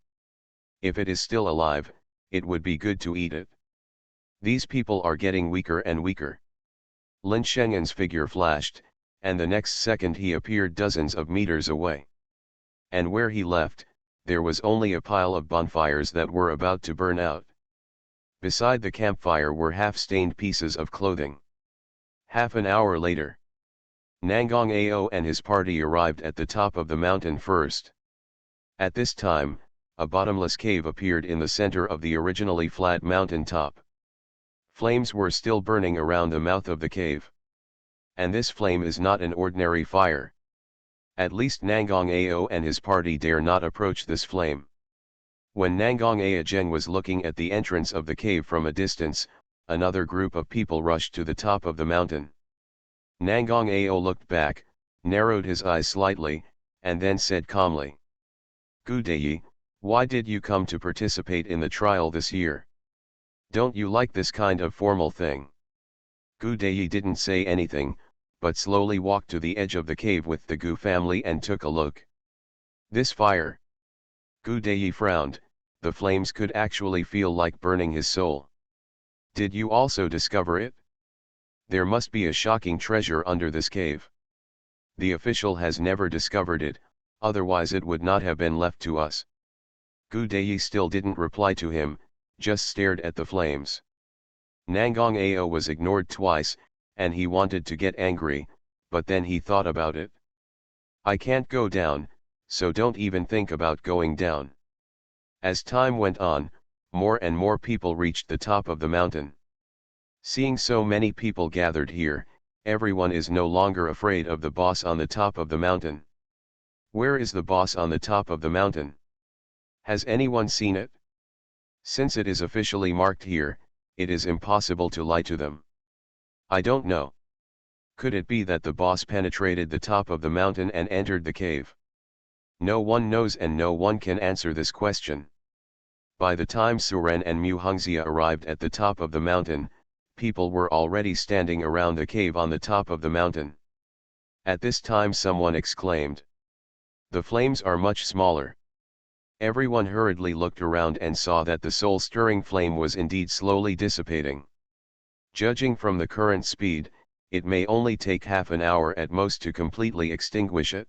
If it is still alive, it would be good to eat it. These people are getting weaker and weaker." Lin Shengen's figure flashed, and the next second he appeared dozens of meters away. And where he left, there was only a pile of bonfires that were about to burn out. Beside the campfire were half-stained pieces of clothing. Half an hour later, Nangong Ao and his party arrived at the top of the mountain first. At this time, a bottomless cave appeared in the center of the originally flat mountain top. Flames were still burning around the mouth of the cave. And this flame is not an ordinary fire. At least Nangong Ao and his party dare not approach this flame. When Nangong Ao was looking at the entrance of the cave from a distance, another group of people rushed to the top of the mountain. Nangong Ao looked back, narrowed his eyes slightly, and then said calmly, "Gu Dei, why did you come to participate in the trial this year? Don't you like this kind of formal thing?" Gu Dei didn't say anything, but slowly walked to the edge of the cave with the Gu family and took a look. This fire. Gu Dei frowned, the flames could actually feel like burning his soul. "Did you also discover it? There must be a shocking treasure under this cave. The official has never discovered it, otherwise it would not have been left to us." Gu Dei still didn't reply to him, just stared at the flames. Nangong Ao was ignored twice, and he wanted to get angry, but then he thought about it. "I can't go down, so don't even think about going down." As time went on, more and more people reached the top of the mountain. Seeing so many people gathered here, everyone is no longer afraid of the boss on the top of the mountain. Where is the boss on the top of the mountain? Has anyone seen it? Since it is officially marked here, it is impossible to lie to them. I don't know. Could it be that the boss penetrated the top of the mountain and entered the cave? No one knows and no one can answer this question. By the time Suren and Mu Hongxia arrived at the top of the mountain, people were already standing around the cave on the top of the mountain. At this time someone exclaimed, "The flames are much smaller." Everyone hurriedly looked around and saw that the soul-stirring flame was indeed slowly dissipating. Judging from the current speed, it may only take half an hour at most to completely extinguish it.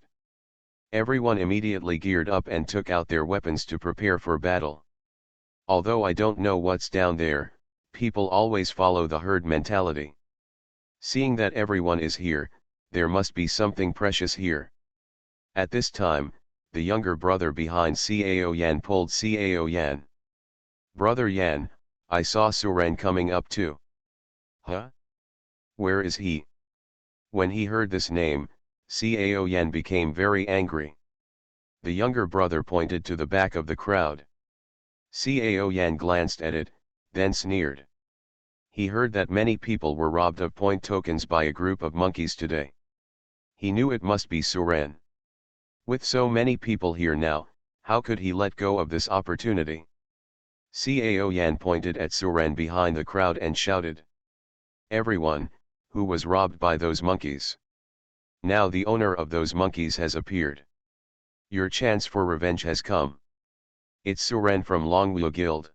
Everyone immediately geared up and took out their weapons to prepare for battle. Although I don't know what's down there, people always follow the herd mentality. Seeing that everyone is here, there must be something precious here. At this time, the younger brother behind Cao Yan pulled Cao Yan. "Brother Yan, I saw Suren coming up too." "Huh? Where is he?" When he heard this name, Cao Yan became very angry. The younger brother pointed to the back of the crowd. Cao Yan glanced at it, then sneered. He heard that many people were robbed of point tokens by a group of monkeys today. He knew it must be Suren. With so many people here now, How could he let go of this opportunity? Cao Yan pointed at Suren behind the crowd and shouted. Everyone, who was robbed by those monkeys? Now the owner of those monkeys has appeared. Your chance for revenge has come. It's Suren from Longwu Guild.